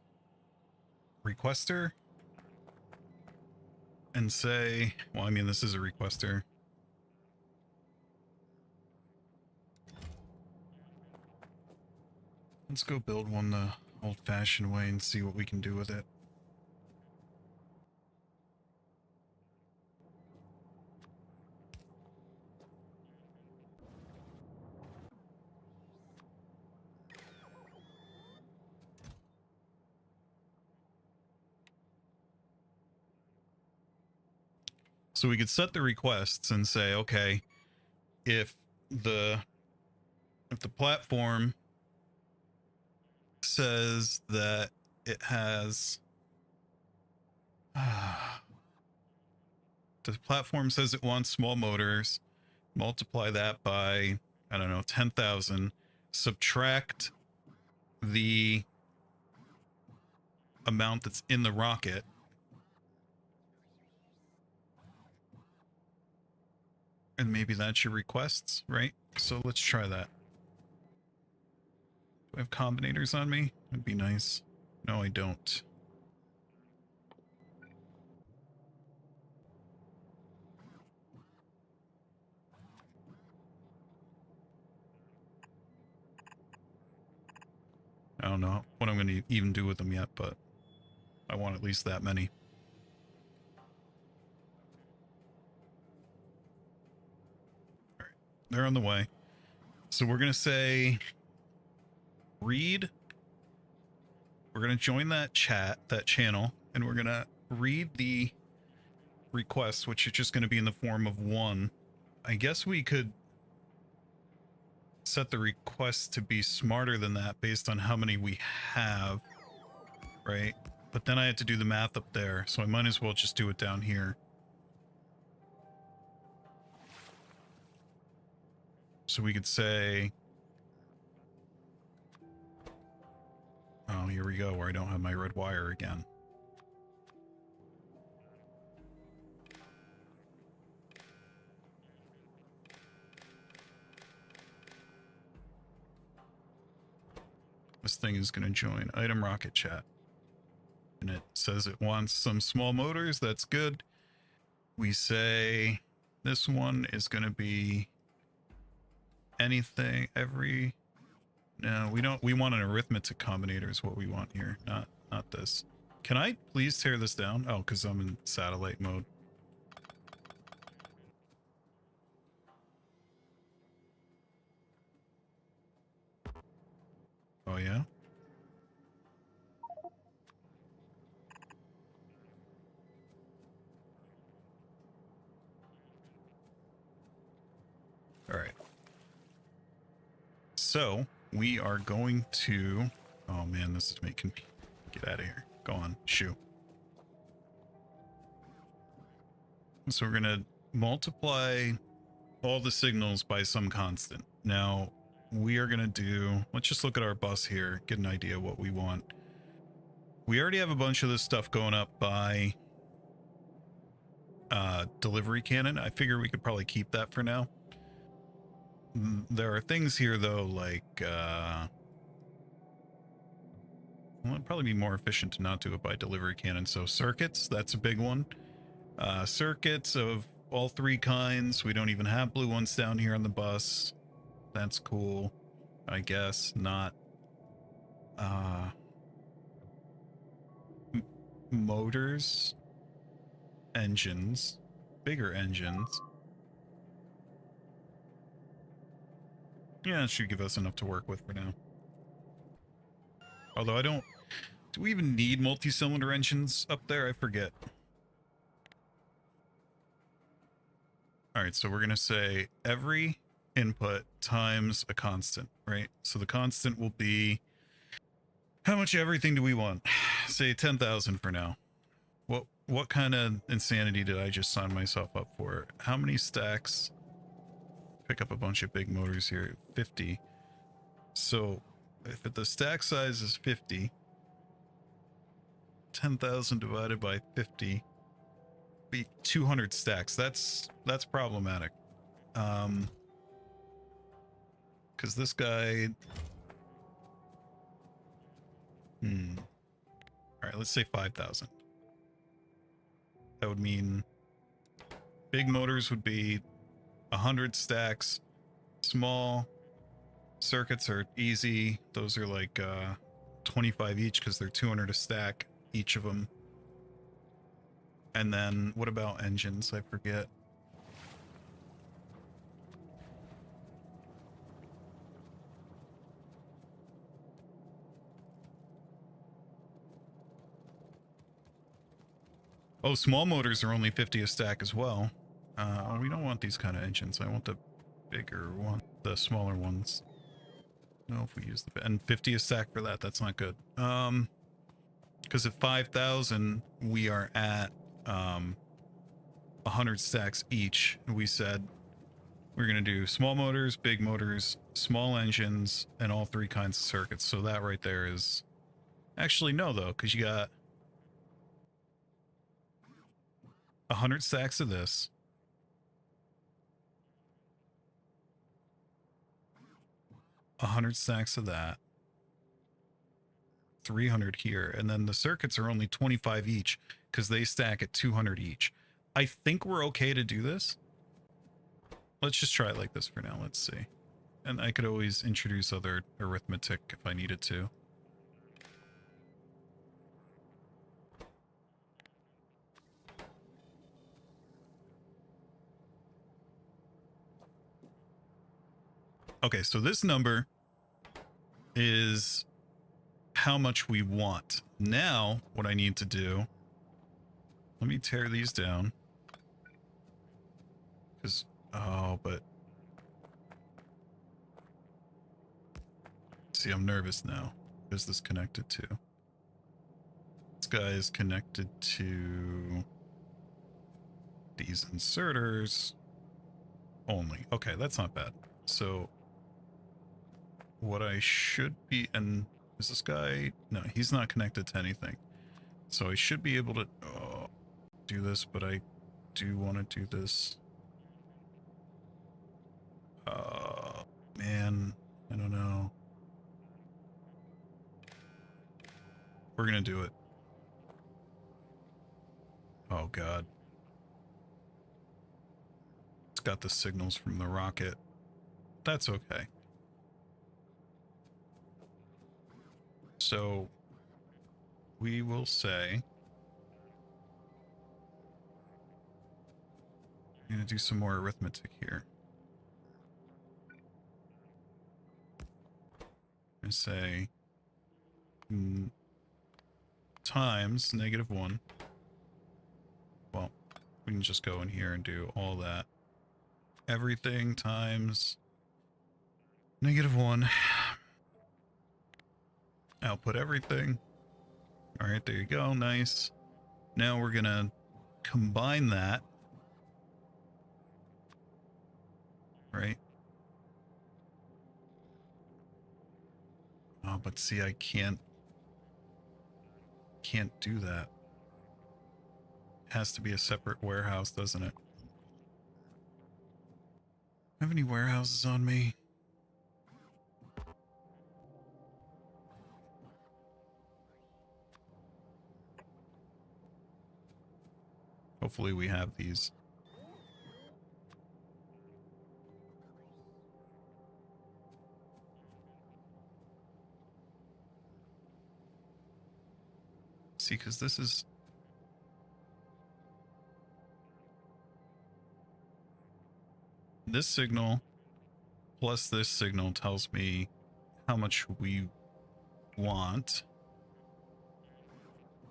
requester and say, well, I mean, this is a requester. Let's go build one the old-fashioned way and see what we can do with it. So we could set the requests and say, okay, if the platform says that it has the platform says it wants small motors, multiply that by, I don't know, 10,000, subtract the amount that's in the rocket, and maybe that's your requests, right? So let's try that. Do I have combinators on me? That'd be nice. No, I don't. I don't know what I'm going to even do with them yet, but I want at least that many. All right, they're on the way. So we're going to say read we're going to join that channel, and we're going to read the request, which is just going to be in the form of 1. I guess we could set the request to be smarter than that based on how many we have, right? But then I had to do the math up there, so I might as well just do it down here. So we could say, oh, here we go, where I don't have my red wire again. This thing is going to join item rocket chat. And it says it wants some small motors. That's good. We say this one is going to be anything, every... No, we don't. We want an arithmetic combinator is what we want here, not this. Can I please tear this down? Oh, because I'm in satellite mode. Oh, yeah? All right. So we are going to... Oh, man, this is making me... Get out of here. Go on. Shoo. So we're going to multiply all the signals by some constant. Now, we are going to do... Let's just look at our bus here, get an idea of what we want. We already have a bunch of this stuff going up by delivery cannon. I figure we could probably keep that for now. There are things here, though, like... well, it'd probably be more efficient to not do it by delivery cannon. So circuits, that's a big one. Circuits of all 3 kinds. We don't even have blue ones down here on the bus. That's cool, I guess. Not motors, engines, bigger engines. Yeah, it should give us enough to work with for now. Although I don't... Do we even need multi-cylinder engines up there? I forget. Alright, so we're going to say every input times a constant, right? So the constant will be... How much everything do we want? Say 10,000 for now. What kind of insanity did I just sign myself up for? How many stacks? Pick up a bunch of big motors here. 50. So if the stack size is 50, 10,000 divided by 50 be 200 stacks. That's problematic. Because this guy... Alright, let's say 5,000. That would mean big motors would be 100 stacks. Small circuits are easy. Those are like 25 each because they're 200 a stack, each of them. And then what about engines? I forget. Oh, small motors are only 50 a stack as well. We don't want these kind of engines. I want the bigger one, the smaller ones. No, if we use the... And 50 a stack for that, that's not good. Because at 5,000, we are at 100 stacks each. We said we're going to do small motors, big motors, small engines, and all 3 kinds of circuits. So that right there is... Actually, no, though, because you got 100 stacks of this. 100 stacks of that. 300 here. And then the circuits are only 25 each because they stack at 200 each. I think we're okay to do this. Let's just try it like this for now. Let's see. And I could always introduce other arithmetic if I needed to. Okay, so this number is how much we want. Now, what I need to do, let me tear these down. Because, oh, but... See, I'm nervous now. What is this connected to? This guy is connected to these inserters only. Okay, that's not bad. So what I should be, and is this guy? No, he's not connected to anything. So I should be able to do this, but I do want to do this. Man, I don't know. We're gonna do it. Oh god. It's got the signals from the rocket. That's okay. So we will say I'm gonna do some more arithmetic here. I say times -1. Well, we can just go in here and do all that. Everything times -1. Output everything. All right, there you go. Nice. Now we're gonna combine that. Right. Oh, but see, I can't do that. It has to be a separate warehouse, doesn't it? Have any warehouses on me? Hopefully we have these. See, because this is... This signal plus this signal tells me how much we want.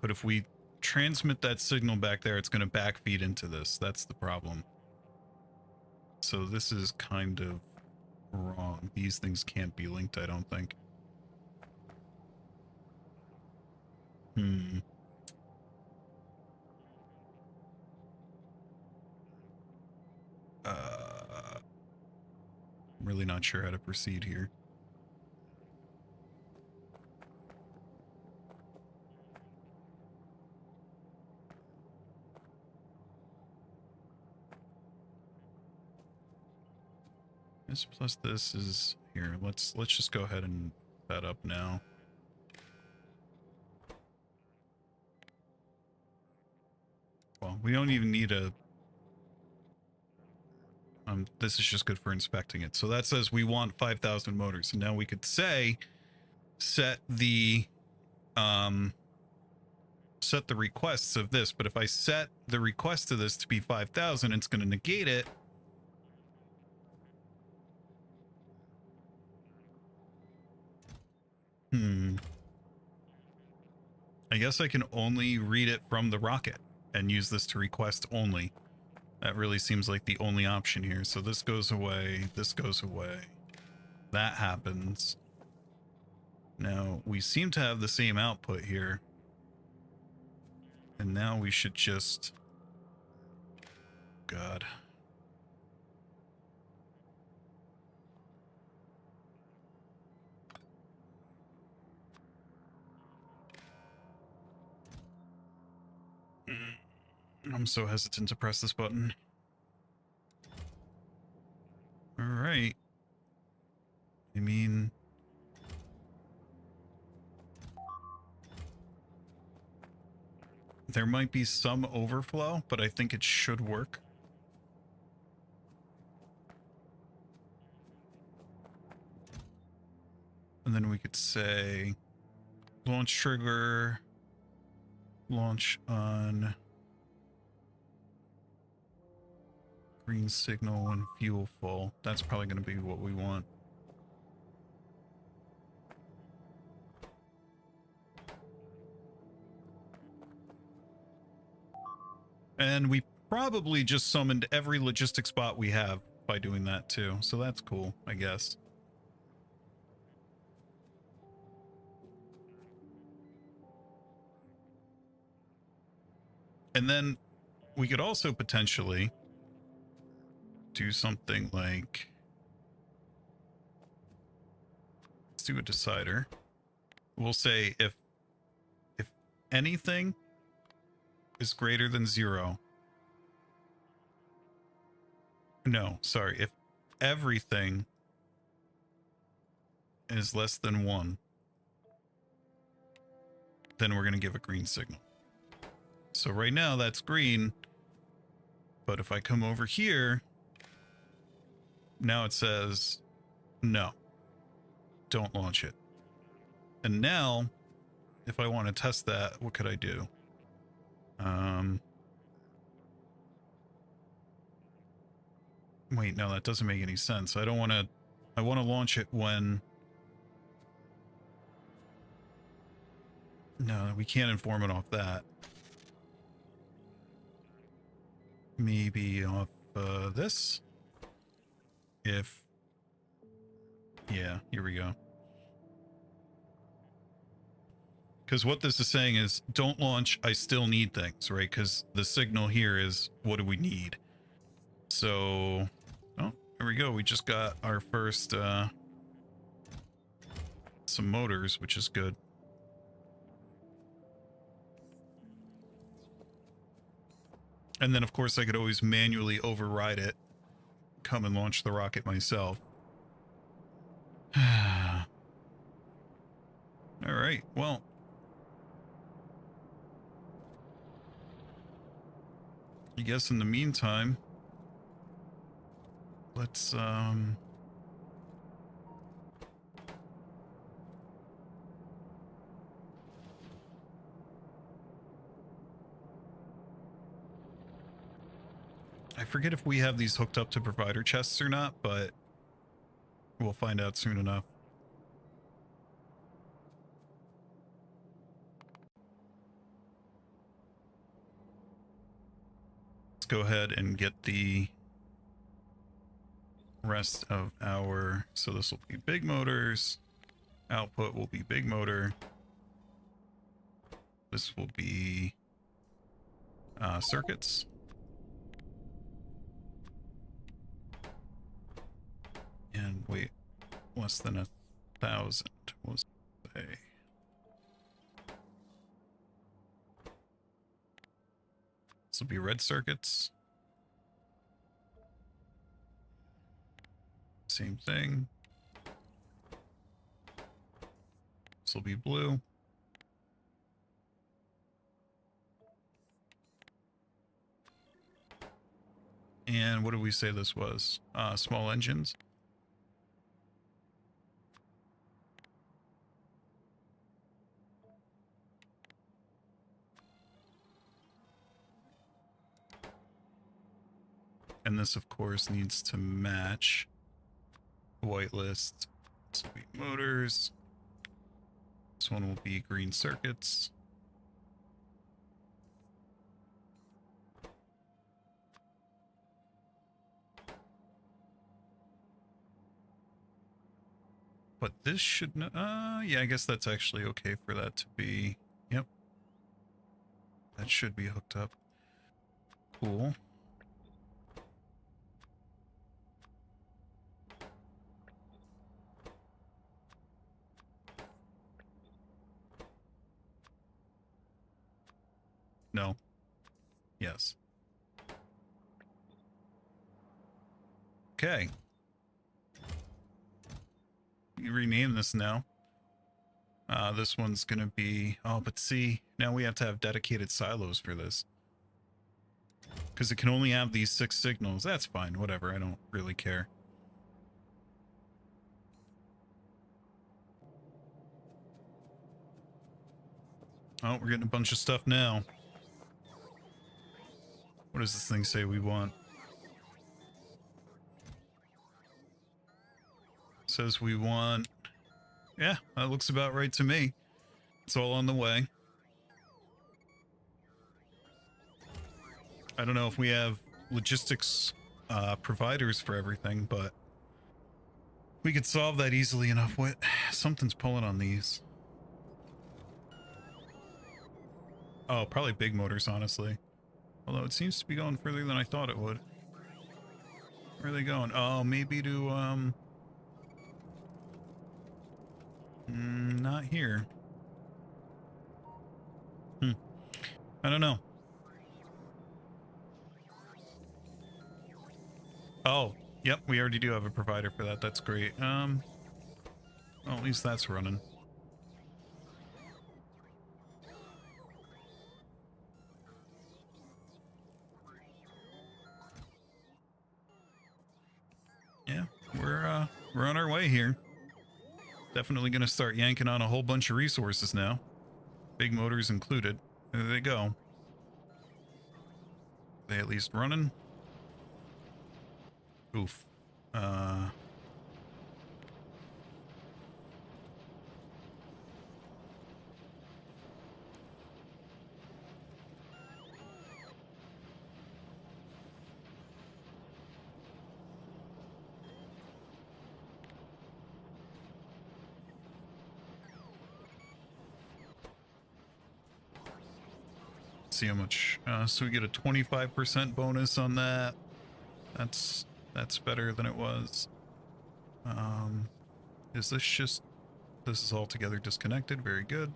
But if we transmit that signal back there, it's going to backfeed into this. That's the problem. So this is kind of wrong. These things can't be linked, I don't think. I'm really not sure how to proceed here. This plus this is here. Let's just go ahead and set that up now. Well, we don't even need a... this is just good for inspecting it. So that says we want 5,000 motors. And now we could say, set the requests of this. But if I set the request of this to be 5,000, it's going to negate it. I guess I can only read it from the rocket and use this to request only. That really seems like the only option here. So this goes away. This goes away. That happens. Now, we seem to have the same output here. And now we should just... God. I'm so hesitant to press this button. All right. I mean... there might be some overflow, but I think it should work. And then we could say launch trigger, launch on green signal when fuel full. That's probably going to be what we want. And we probably just summoned every logistics bot we have by doing that too. So that's cool, I guess. And then we could also potentially do something like, let's do a decider. We'll say if anything is greater than 0. No, sorry. If everything is less than 1, then we're going to give a green signal. So right now that's green, but if I come over here, now it says no, don't launch it. And now if I want to test that, what could I do? Wait, no, that doesn't make any sense. I want to launch it when, no, we can't inform it off that. Maybe off this. If, yeah, here we go. Because what this is saying is, don't launch, I still need things, right? Because the signal here is, what do we need? So, oh, here we go. We just got our first, some motors, which is good. And then, of course, I could always manually override it, come and launch the rocket myself. All right, well. I guess in the meantime, let's, I forget if we have these hooked up to provider chests or not, but we'll find out soon enough. Let's go ahead and get the rest of our, so this will be big motors, output will be big motor, this will be circuits. And wait, less than 1,000 was a. This will be red circuits. Same thing. This will be blue. And what did we say this was? Small engines. And this, of course, needs to match whitelist. This will be motors. This one will be green circuits. But this should, yeah, I guess that's actually okay for that to be, yep. That should be hooked up. Cool. No. Yes. Okay. You rename this now. This one's gonna be, oh, but see, now we have to have dedicated silos for this. Because it can only have these 6 signals. That's fine, whatever, I don't really care. Oh, we're getting a bunch of stuff now. What does this thing say we want? It says we want, yeah, that looks about right to me. It's all on the way. I don't know if we have logistics providers for everything, but we could solve that easily enough. What? Something's pulling on these. Oh, probably big motors, honestly. Although it seems to be going further than I thought it would. Where are they going? Oh, maybe to, not here. I don't know. Oh, yep, we already do have a provider for that. That's great. Well, at least that's running. Yeah, we're on our way here. Definitely gonna start yanking on a whole bunch of resources now. Big motors included. There they go. They at least running? Oof. See how much, so we get a 25% bonus on that. That's better than it was. Is this just, this is altogether disconnected? Very good.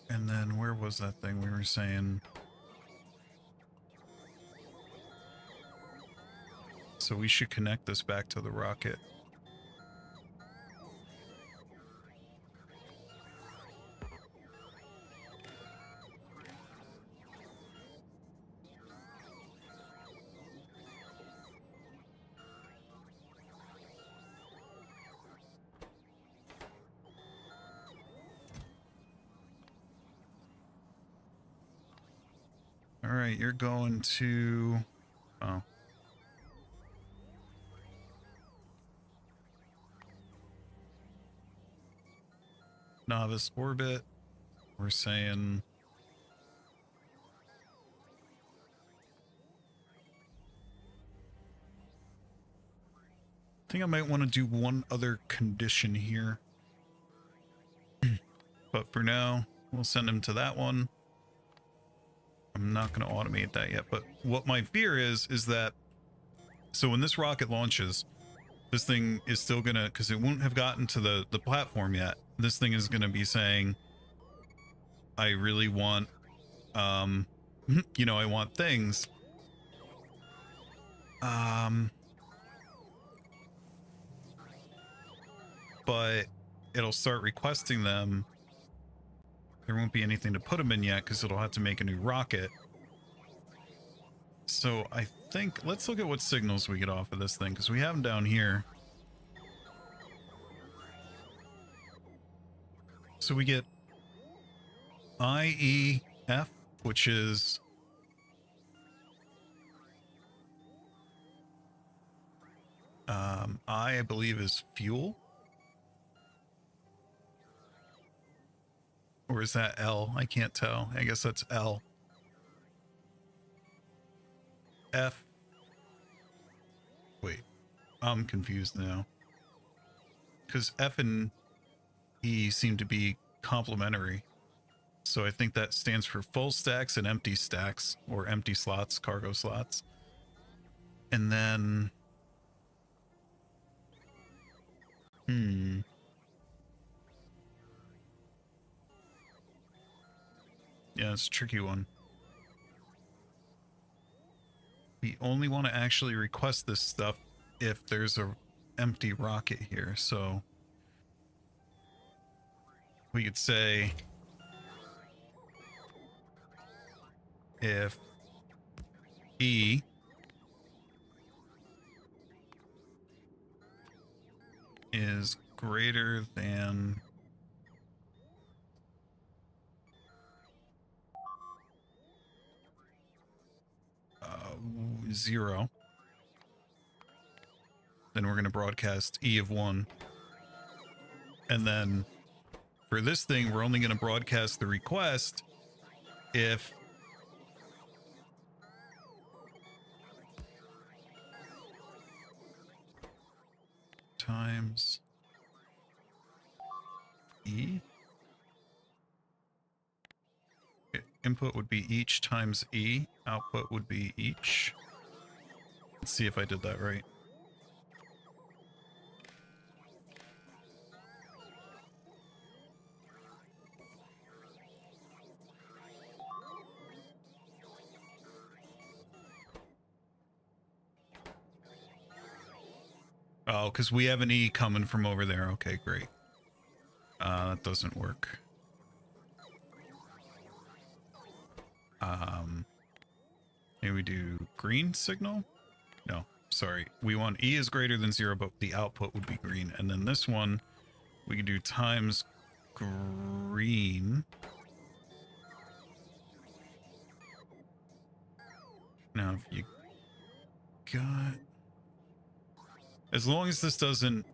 And then where was that thing we were saying? So we should connect this back to the rocket. All right, you're going to, oh. Novice orbit. We're saying I think I might want to do one other condition here. But for now, we'll send him to that one. I'm not going to automate that yet, but what my fear is that, so when this rocket launches, this thing is still gonna, because it won't have gotten to the platform yet, this thing is gonna be saying, I really want, you know, I want things. But it'll start requesting them. There won't be anything to put them in yet because it'll have to make a new rocket. So I think, let's look at what signals we get off of this thing, because we have them down here. So we get IEF, which is I believe is fuel. Or is that L? I can't tell. I guess that's L. F. Wait, I'm confused now. Because F and E seem to be complementary. So I think that stands for full stacks and empty stacks, or empty slots, cargo slots. And then... Yeah, it's a tricky one. We only want to actually request this stuff if there's a empty rocket here, so we could say if E is greater than 0, then we're going to broadcast E of 1, and then for this thing, we're only going to broadcast the request if times E. Input would be each times E. Output would be each. Let's see if I did that right. Oh, because we have an E coming from over there. Okay, great. That doesn't work. Maybe we do green signal? No, sorry. We want E is greater than 0, but the output would be green. And then this one, we can do times green. Now, if you got... As long as this doesn't...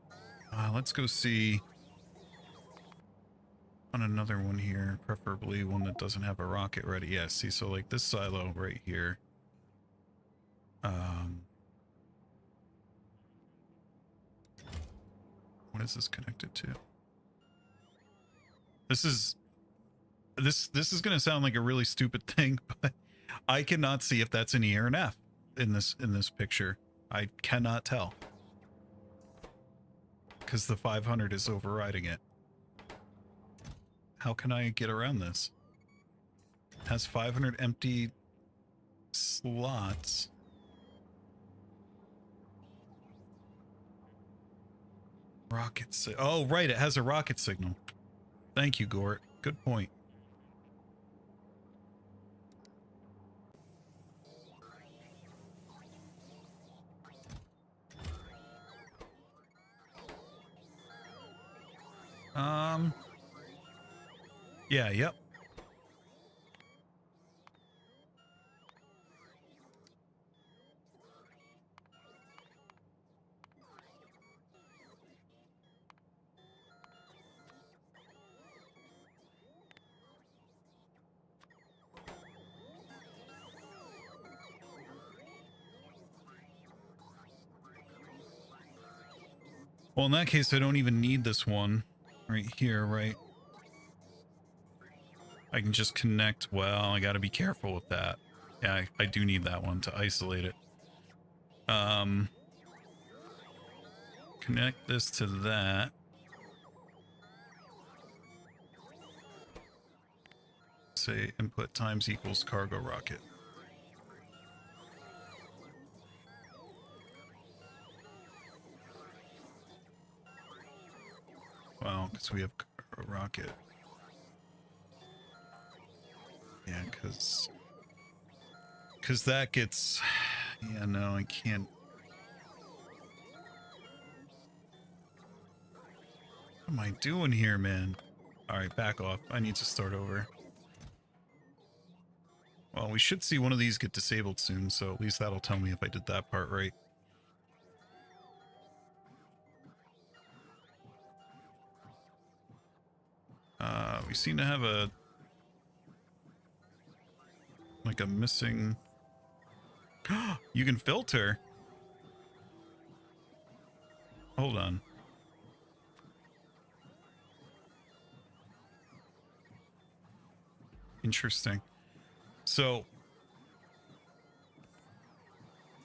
let's go see on another one here, preferably one that doesn't have a rocket ready. Yeah, see, so like this silo right here. What is this connected to? This is going to sound like a really stupid thing, but I cannot see if that's an E or an F in this picture. I cannot tell because the 500 is overriding it. How can I get around this? It has 500 empty slots. Rocket oh, right, it has a rocket signal. Thank you, Gort. Good point. Yeah, yep. Well, in that case, I don't even need this one right here, right? I can just connect. Well, I got to be careful with that. Yeah, I do need that one to isolate it. Connect this to that. Say input times equals cargo rocket. Well, because we have a rocket. Yeah, because that gets... Yeah, no, I can't... What am I doing here, man? Alright, back off. I need to start over. Well, we should see one of these get disabled soon, so at least that'll tell me if I did that part right. We seem to have a... like a missing... You can filter? Hold on. Interesting. So...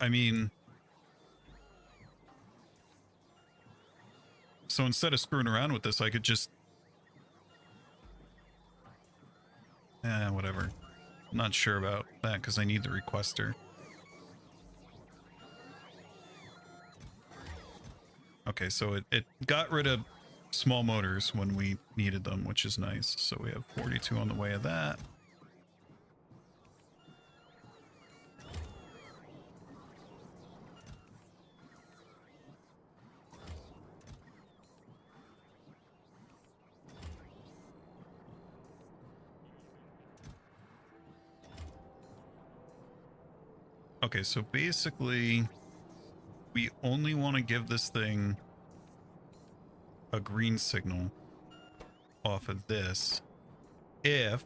I mean... So instead of screwing around with this, I could just... whatever. I'm not sure about that because I need the requester. Okay, so it got rid of small motors when we needed them, which is nice. So we have 42 on the way of that. Okay, so basically, we only want to give this thing a green signal off of this if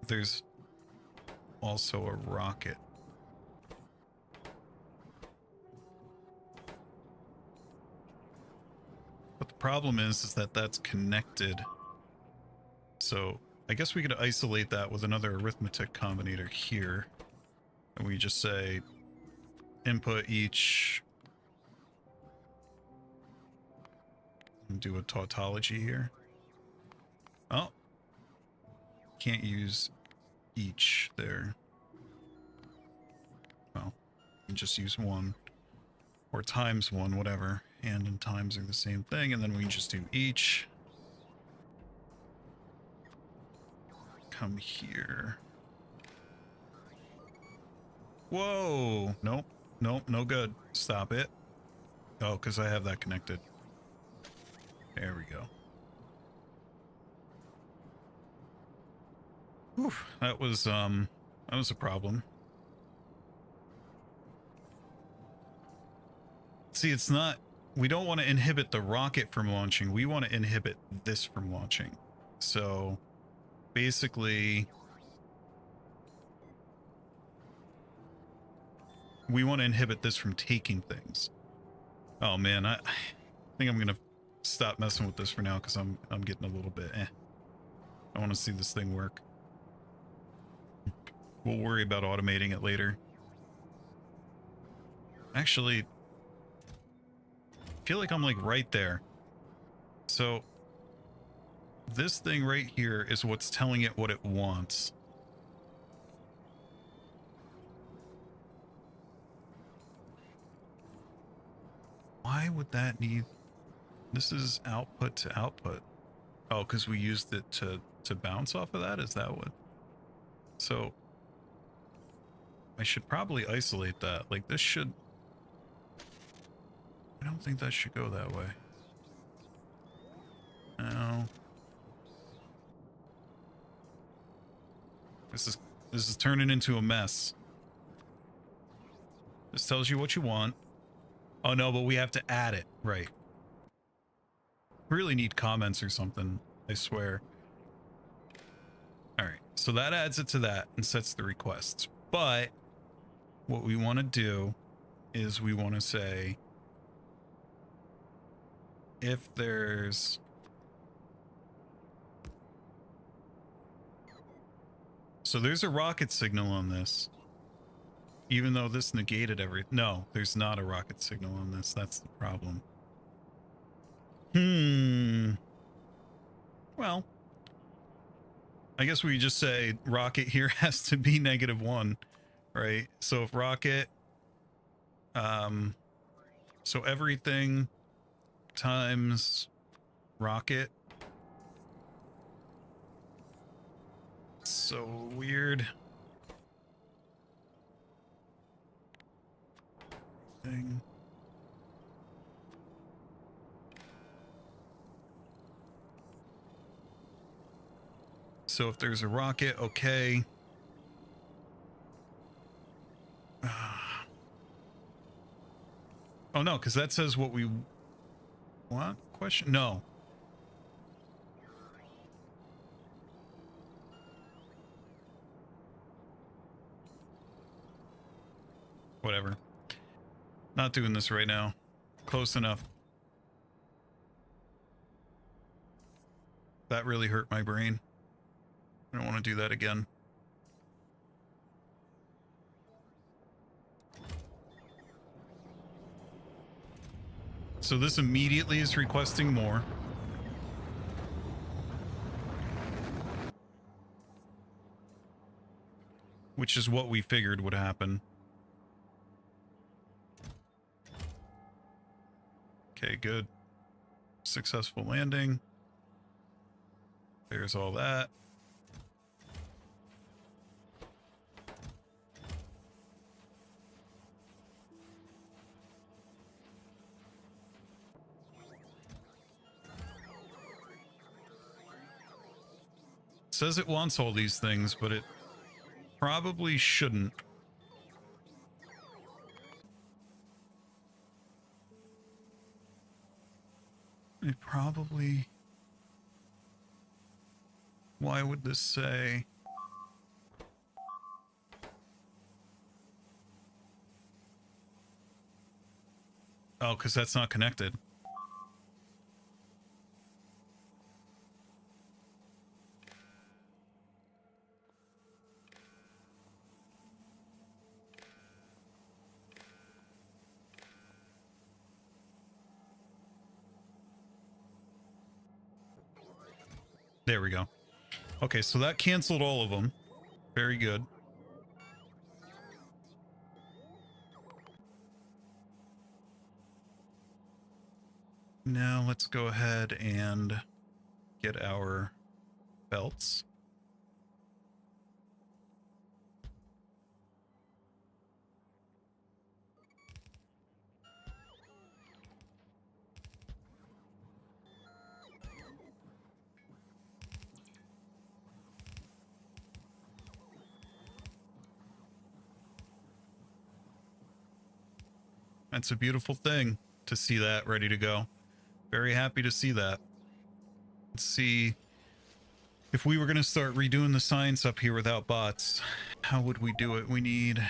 there's also a rocket. But the problem is that that's connected. So I guess we could isolate that with another arithmetic combinator here. And we just say input each. And do a tautology here. Oh. Can't use each there. Well, you can just use one. Or times one, whatever. And times are the same thing. And then we just do each. Come here. Whoa! Nope. Nope, no good. Stop it. Oh, because I have that connected. There we go. Whew, that was a problem. See, it's not, we don't want to inhibit the rocket from launching. We want to inhibit this from launching. So basically, we want to inhibit this from taking things. Oh man, I think I'm gonna stop messing with this for now because I'm getting a little bit I want to see this thing work. We'll worry about automating it later. Actually, I feel like I'm like right there. So this thing right here is what's telling it what it wants. Why would that need... This is output to output. Oh, because we used it to bounce off of that? Is that what... So I should probably isolate that. Like this should... I don't think that should go that way. No. This is turning into a mess. This tells you what you want. Oh no, but we have to add it. Right. Really need comments or something, I swear. Alright, so that adds it to that and sets the requests. But what we want to do is we want to say if there's... So there's a rocket signal on this. Even though this negated every... No, there's not a rocket signal on this. That's the problem. Well, I guess we just say rocket here has to be -1, right? So if rocket... so everything times rocket. So weird. Thing. So if there's a rocket, okay. Oh no, because that says what we... What? Question? No. Whatever. Not doing this right now. Close enough. That really hurt my brain. I don't want to do that again. So this immediately is requesting more. Which is what we figured would happen. Okay, good. Successful landing. There's all that. Says it wants all these things, but it probably shouldn't. It probably... Why would this say... Oh, because that's not connected. There we go. Okay, so that canceled all of them. Very good. Now let's go ahead and get our belts. That's a beautiful thing to see that ready to go. Very happy to see that. Let's see. If we were going to start redoing the science up here without bots, how would we do it? We need...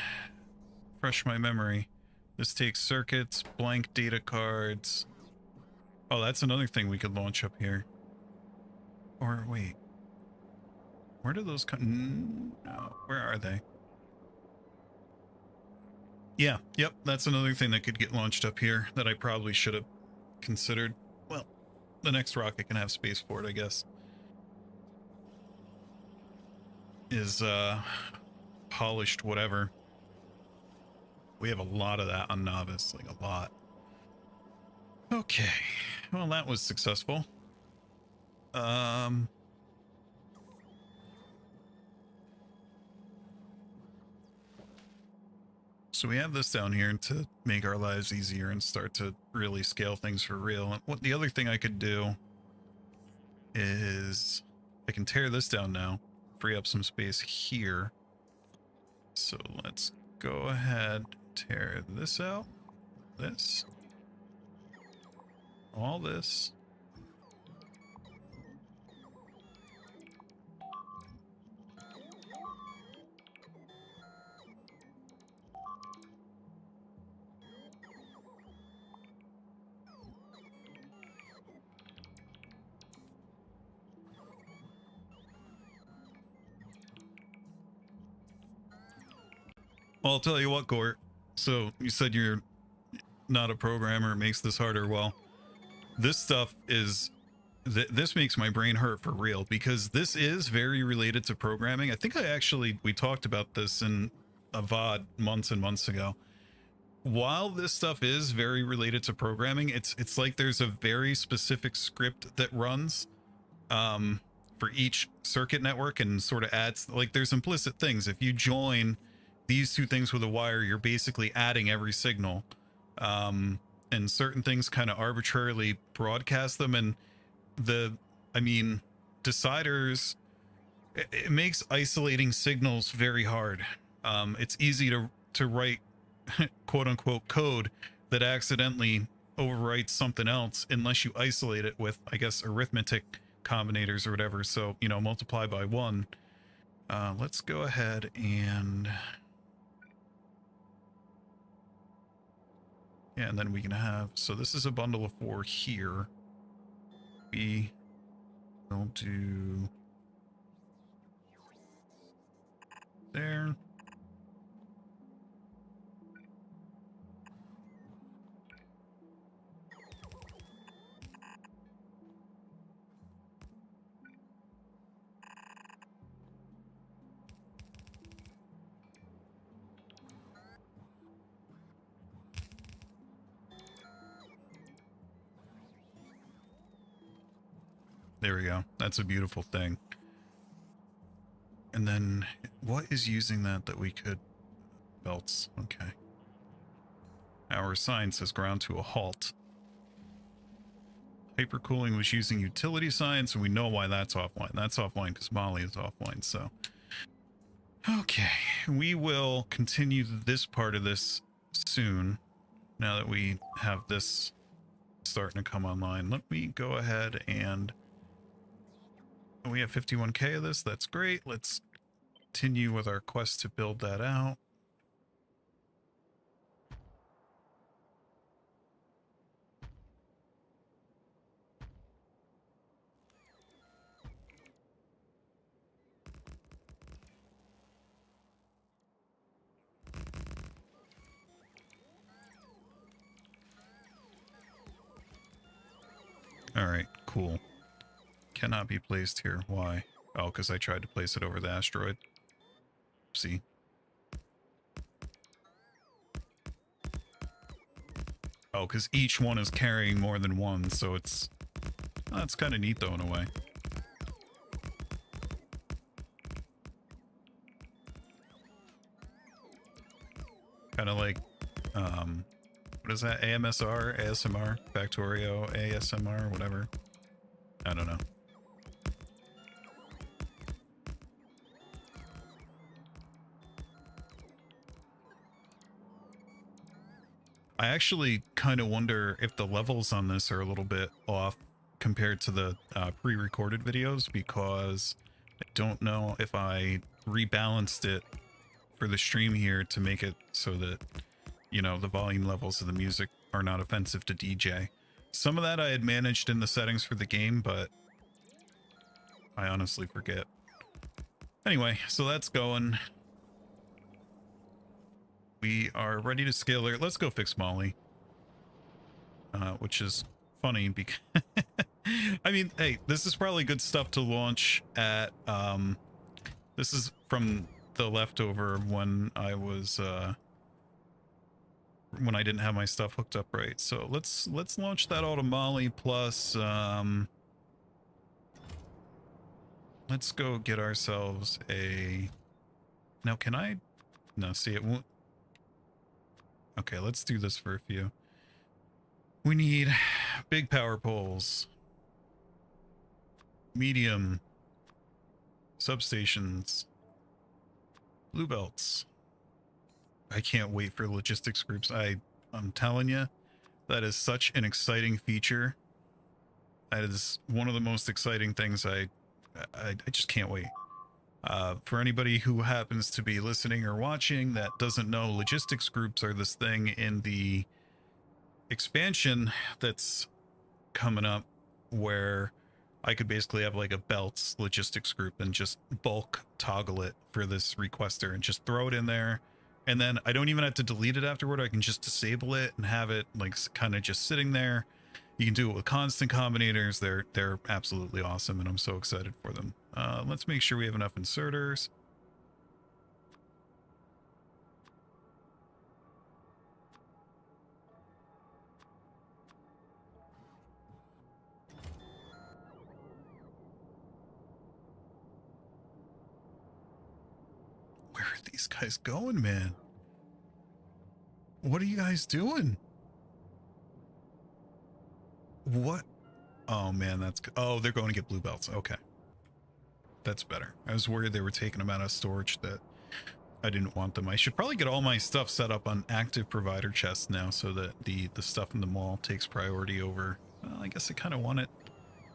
Refresh my memory. This takes circuits, blank data cards. Oh, that's another thing we could launch up here. Or wait. Where do those come? No, where are they? Yeah, yep, that's another thing that could get launched up here that I probably should have considered. Well, the next rocket can have spaceport, I guess. Is polished whatever. We have a lot of that on Novice, like a lot. Okay, well that was successful. So we have this down here to make our lives easier and start to really scale things for real. And what the other thing I could do is I can tear this down now, free up some space here. So let's go ahead, tear this out, this, all this. Well, I'll tell you what, Gort. So you said you're not a programmer, it makes this harder. Well, this stuff is... this makes my brain hurt for real, because this is very related to programming. I think we talked about this in a VOD months and months ago. While this stuff is very related to programming, it's like there's a very specific script that runs for each circuit network and sort of adds, like, there's implicit things. If you join these two things with a wire, you're basically adding every signal, and certain things kind of arbitrarily broadcast them. And deciders, it makes isolating signals very hard. It's easy to write quote unquote code that accidentally overwrites something else unless you isolate it with, I guess, arithmetic combinators or whatever. So, you know, multiply by 1. Let's go ahead and... yeah, and then we can have... so this is a bundle of 4 here. We will do... there. There we go. That's a beautiful thing. And then what is using that we could... belts. Okay. Our science has ground to a halt. Hypercooling was using utility science, and we know why that's offline. That's offline because Molly is offline, so... okay. We will continue this part of this soon, now that we have this starting to come online. Let me go ahead and we have 51k of this. That's great. Let's continue with our quest to build that out. All right, cool. Cannot be placed here. Why? Oh, because I tried to place it over the asteroid. See? Oh, because each one is carrying more than one, so it's... That's kind of neat, though, in a way. Kind of like, what is that? AMSR? ASMR? Factorio? ASMR? Whatever. I don't know. I actually kind of wonder if the levels on this are a little bit off compared to the pre-recorded videos, because I don't know if I rebalanced it for the stream here to make it so that, you know, the volume levels of the music are not offensive to DJ. Some of that I had managed in the settings for the game, but I honestly forget. Anyway, so that's going. We are ready to scale there. Let's go fix Molly. Which is funny because... I mean, hey, this is probably good stuff to launch at... this is from the leftover when I was... when I didn't have my stuff hooked up right. So let's launch that auto Molly plus... let's go get ourselves a... Now, can I... No, see, it won't... Okay, let's do this for a few. We need big power poles, medium substations, blue belts. I can't wait for logistics groups. I'm telling you, that is such an exciting feature. That is one of the most exciting things. I just can't wait. For anybody who happens to be listening or watching that doesn't know, logistics groups are this thing in the expansion that's coming up where I could basically have like a belts logistics group and just bulk toggle it for this requester and just throw it in there. And then I don't even have to delete it afterward. I can just disable it and have it like kind of just sitting there. You can do it with constant combinators. They're absolutely awesome, and I'm so excited for them. Let's make sure we have enough inserters. Where are these guys going, man? What are you guys doing? What? Oh, man, that's... Oh, they're going to get blue belts. Okay. That's better. I was worried they were taking them out of storage that I didn't want them. I should probably get all my stuff set up on active provider chests now so that the stuff in the mall takes priority over... Well, I guess I kind of want it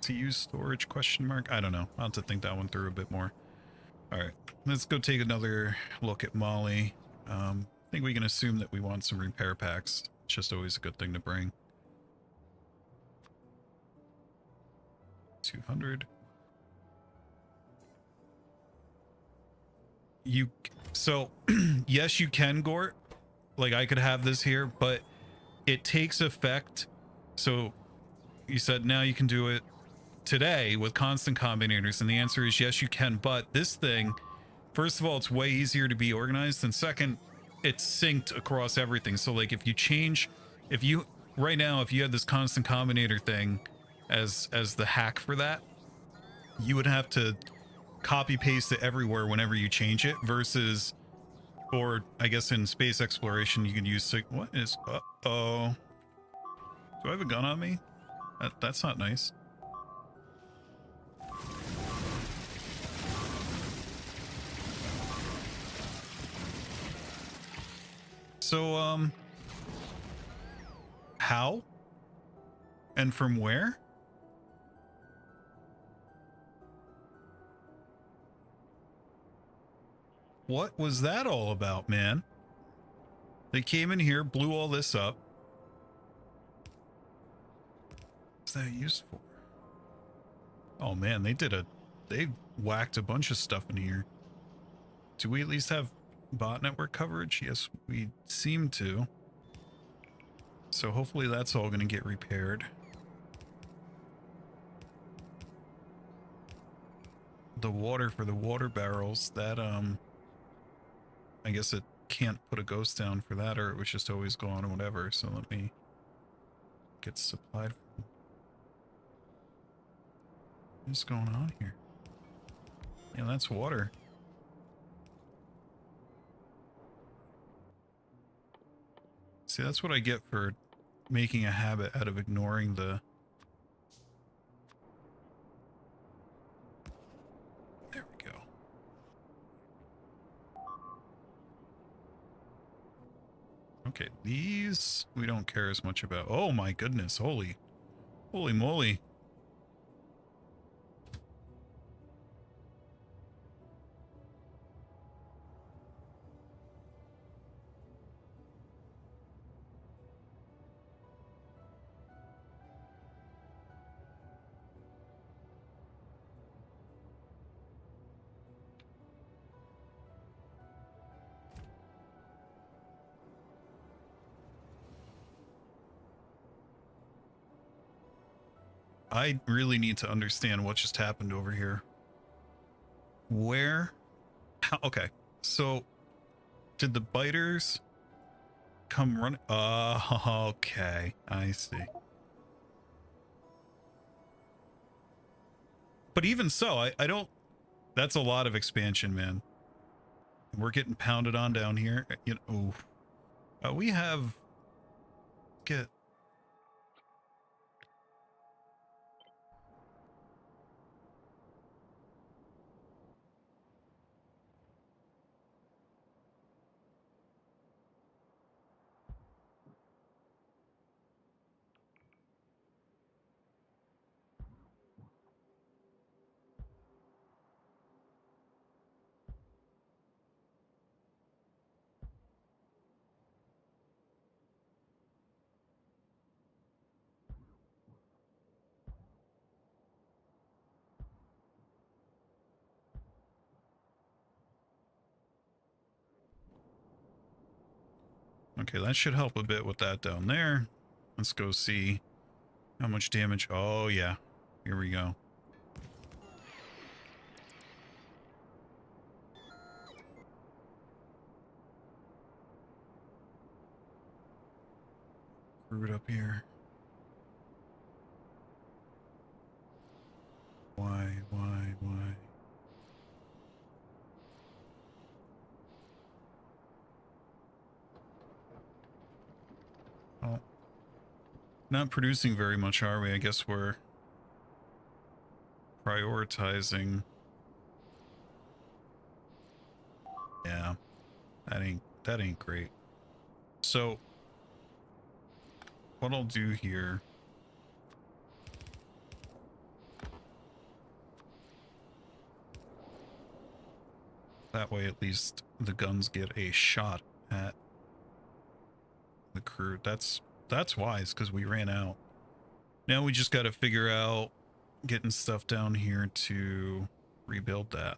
to use storage, question mark. I don't know. I'll have to think that one through a bit more. All right, let's go take another look at Molly. I think we can assume that we want some repair packs. It's just always a good thing to bring. 200. So yes, you can, Gort. Like, I could have this here, but it takes effect. So you said now you can do it today with constant combinators, and the answer is yes, you can. But this thing, first of all, it's way easier to be organized, and second, it's synced across everything. So like, if you change, right now, if you had this constant combinator thing as the hack for that, you would have to copy paste it everywhere whenever you change it, versus, or I guess in space exploration you can use... What is... Uh-oh. Do I have a gun on me? That's not nice. So, how? And from where? What was that all about, man? They came in here, blew all this up. What's that used for? Oh man, they whacked a bunch of stuff in here. Do we at least have bot network coverage? Yes, we seem to. So hopefully that's all going to get repaired. The water for the water barrels, that I guess it can't put a ghost down for that, or it was just always gone or whatever. So let me get supplied. What's going on here? Yeah, that's water. See, that's what I get for making a habit out of ignoring the... There we go. Okay, these we don't care as much about. Oh my goodness, holy moly. I really need to understand what just happened over here. Where? How? Okay, so did the biters come run? Okay, I see. But even so, I don't... That's a lot of expansion, man. We're getting pounded on down here. You know, we have... Get... Okay, that should help a bit with that down there. Let's go see how much damage. Oh, yeah. Here we go. Screw it up here. Why? Oh. Not producing very much, are we? I guess we're prioritizing. Yeah. That ain't great. So what I'll do here, that way at least the guns get a shot at the crew. That's wise, because we ran out. Now we just got to figure out getting stuff down here to rebuild that.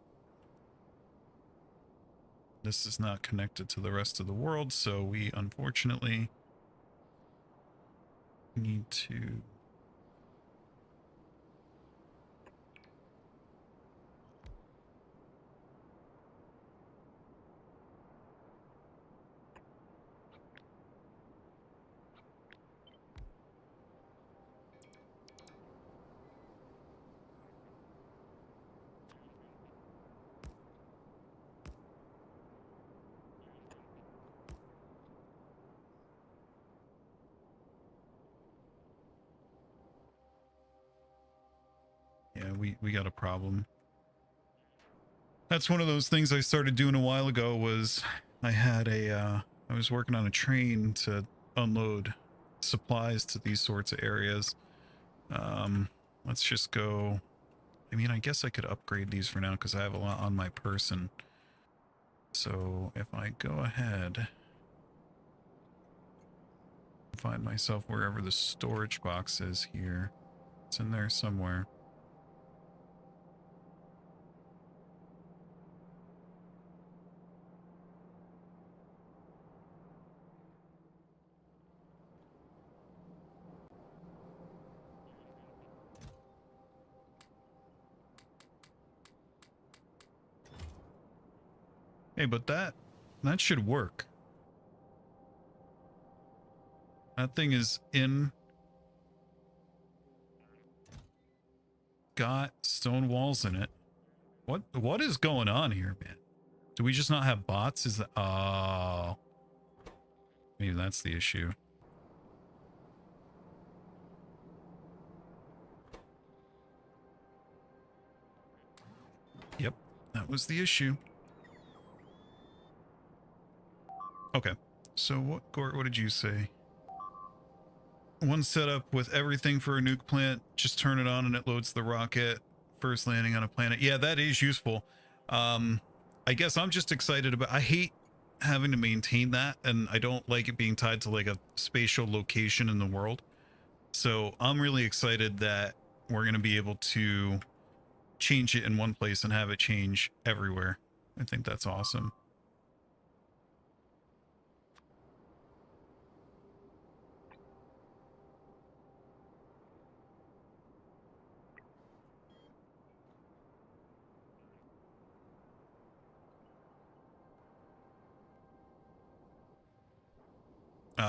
This is not connected to the rest of the world, so we unfortunately need to... Yeah, we got a problem. That's one of those things I started doing a while ago. Was I had a I was working on a train to unload supplies to these sorts of areas, Let's just go. I mean, I guess I could upgrade these for now because I have a lot on my person. So if I go ahead, find myself wherever the storage box is here. It's in there somewhere. Hey, but that should work. That thing is in. Got stone walls in it. What is going on here, man? Do we just not have bots? Is that oh, maybe that's the issue. Yep, that was the issue. Okay, so what, Gort, what did you say? One setup with everything for a nuke plant, just turn it on and it loads the rocket. First landing on a planet. Yeah, that is useful. I guess I'm just excited about, I hate having to maintain that, and I don't like it being tied to like a spatial location in the world. So I'm really excited that we're going to be able to change it in one place and have it change everywhere. I think that's awesome.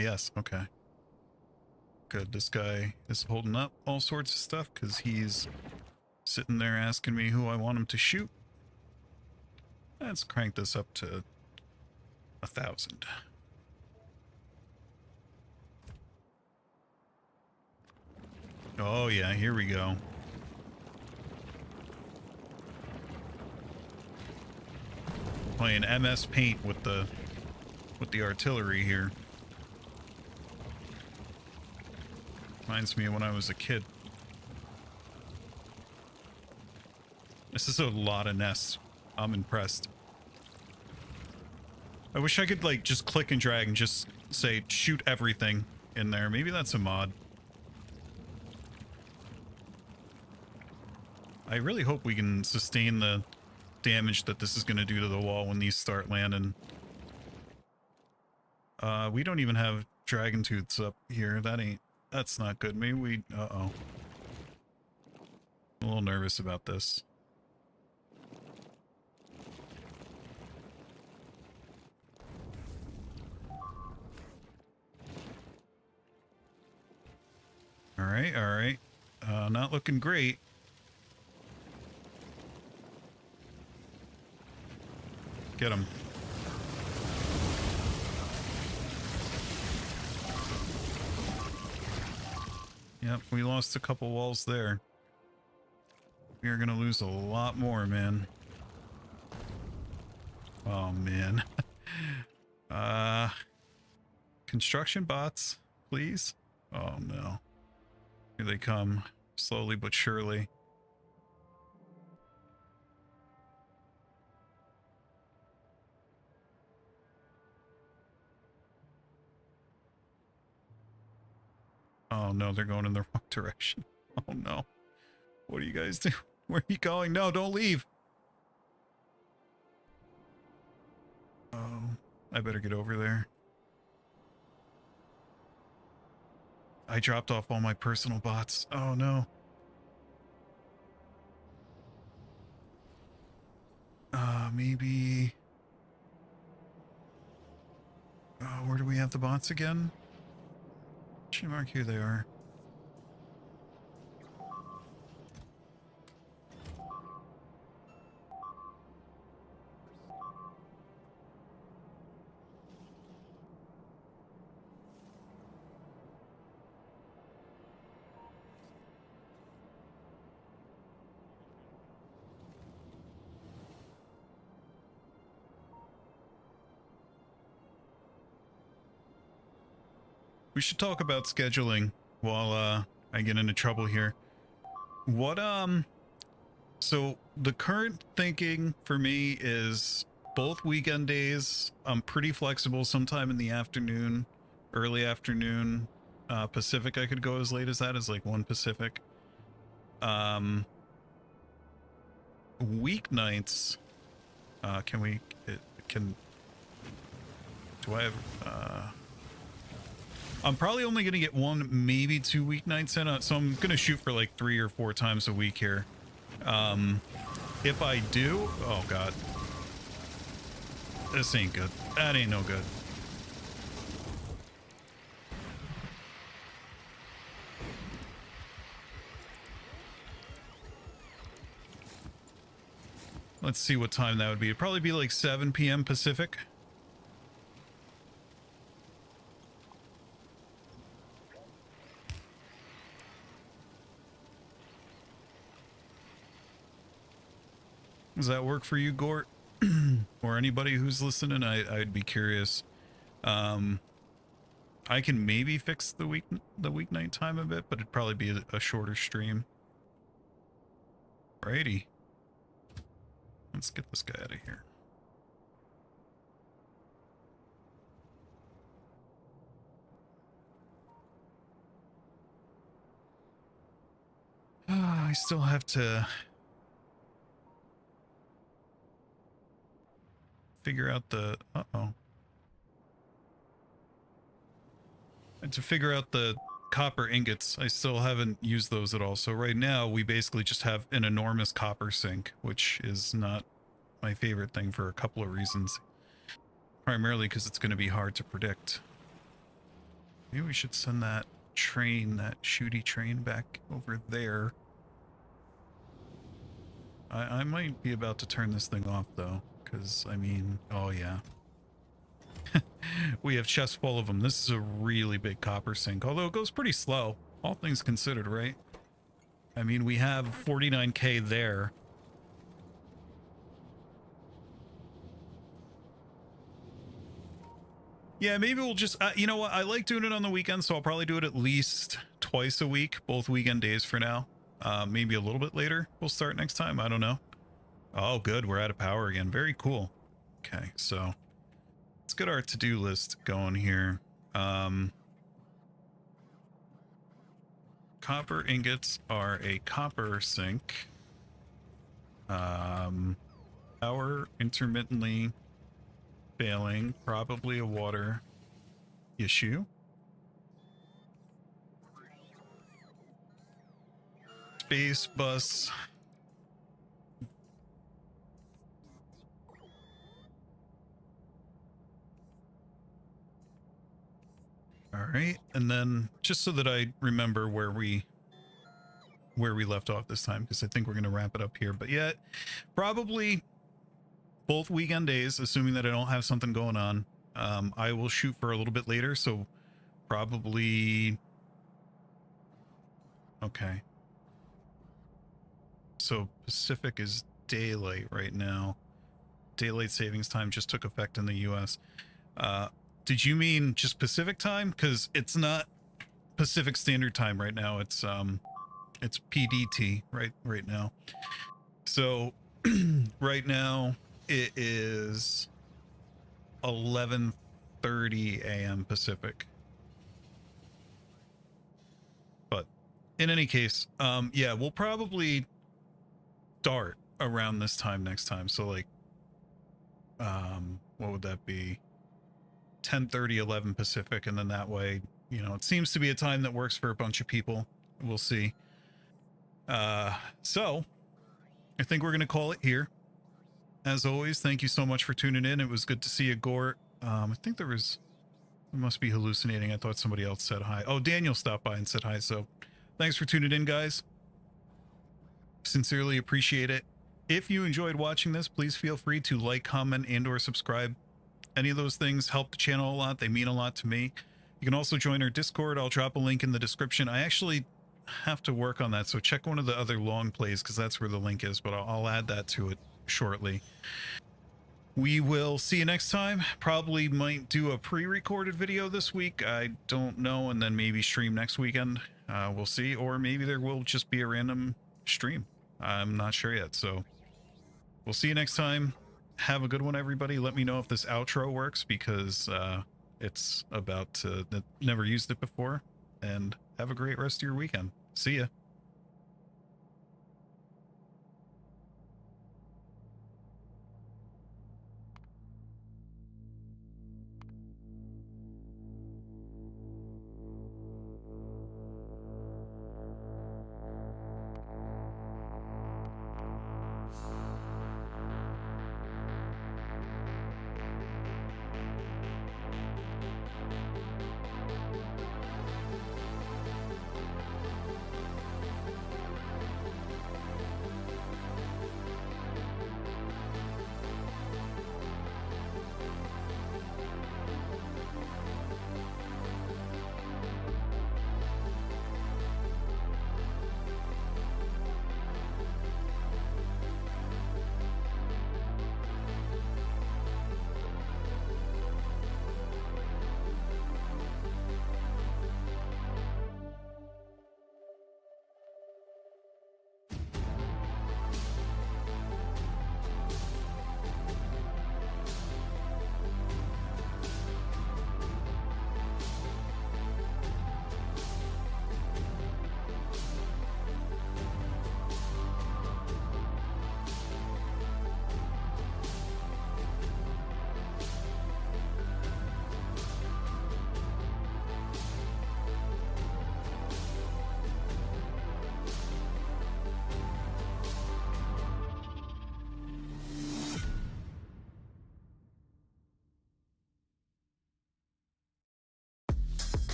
Yes, okay. Good. This guy is holding up all sorts of stuff because he's sitting there asking me who I want him to shoot. Let's crank this up to 1,000. Oh yeah, here we go. Playing MS Paint with the artillery here. Reminds me of when I was a kid. This is a lot of nests. I'm impressed. I wish I could like just click and drag and just say shoot everything in there. Maybe that's a mod. I really hope we can sustain the damage that this is going to do to the wall when these start landing. We don't even have dragon tooths up here. That's not good. Maybe we, uh-oh. I'm a little nervous about this. All right, all right. Not looking great. Get him. Yep, we lost a couple walls there. We are going to lose a lot more, man. Oh, man. Construction bots, please. Oh, no. Here they come, slowly but surely. Oh no, they're going in the wrong direction. Oh no. What are you guys doing? Where are you going? No, don't leave. Oh, I better get over there. I dropped off all my personal bots. Oh no. Maybe. Where do we have the bots again? Should mark here they are. We should talk about scheduling while I get into trouble here. What, so the current thinking for me is both weekend days. I'm pretty flexible sometime in the afternoon, early afternoon. Pacific, I could go as late as that, as like 1 Pacific. Weeknights, do I have, I'm probably only going to get 1, maybe 2 weeknights in, so I'm going to shoot for like 3 or 4 times a week here. If I do, oh God, this ain't good. That ain't no good. Let's see what time that would be. It'd probably be like 7 p.m. Pacific. Does that work for you, Gort? Or anybody who's listening? I'd be curious. I can maybe fix the weeknight time a bit, but it'd probably be a shorter stream. Righty. Let's get this guy out of here. I still have to figure out the... Uh-oh. And to figure out the copper ingots, I still haven't used those at all. So right now, we basically just have an enormous copper sink, which is not my favorite thing for a couple of reasons. Primarily because it's going to be hard to predict. Maybe we should send that train, that shooty train, back over there. I might be about to turn this thing off, though, because, I mean, oh yeah. We have chests full of them. This is a really big copper sink, although it goes pretty slow, all things considered, right? I mean, we have 49k there. Yeah, maybe we'll just, you know what? I like doing it on the weekend, so I'll probably do it at least twice a week, both weekend days for now. Maybe a little bit later. We'll start next time. I don't know. Oh, good. We're out of power again. Very cool. Okay, so let's get our to-do list going here. Copper ingots are a copper sink. Power intermittently failing, probably a water issue. Space bus. All right, and then just so that I remember where we left off this time, because I think we're going to wrap it up here. But yet, probably both weekend days, assuming that I don't have something going on. I will shoot for a little bit later, so probably... Okay. So Pacific is daylight right now. Daylight savings time just took effect in the US. Did you mean just Pacific time? Because it's not Pacific Standard Time right now. It's PDT right now. So right now it is 11:30 a.m. Pacific. But in any case, yeah, we'll probably start around this time next time. So like, what would that be? 10:30, 11 Pacific, and then that way, you know, it seems to be a time that works for a bunch of people. We'll see. So I think we're going to call it here. As always, thank you so much for tuning in. It was good to see you, Gort. I think I must be hallucinating. I thought somebody else said hi. Oh, Daniel stopped by and said hi. So thanks for tuning in, guys. Sincerely appreciate it. If you enjoyed watching this, please feel free to like, comment, and or subscribe. Any of those things help the channel a lot. They mean a lot to me. You can also join our Discord. I'll drop a link in the description. I actually have to work on that, so check one of the other long plays, because that's where the link is, but I'll add that to it shortly. we will see you next time. Probably might do a pre-recorded video this week. I don't know. And then maybe stream next weekend. We'll see. Or maybe there will just be a random stream. I'm not sure yet. So we'll see you next time. Have a good one, everybody. Let me know if this outro works, because it's about to never used it before. And have a great rest of your weekend. See ya.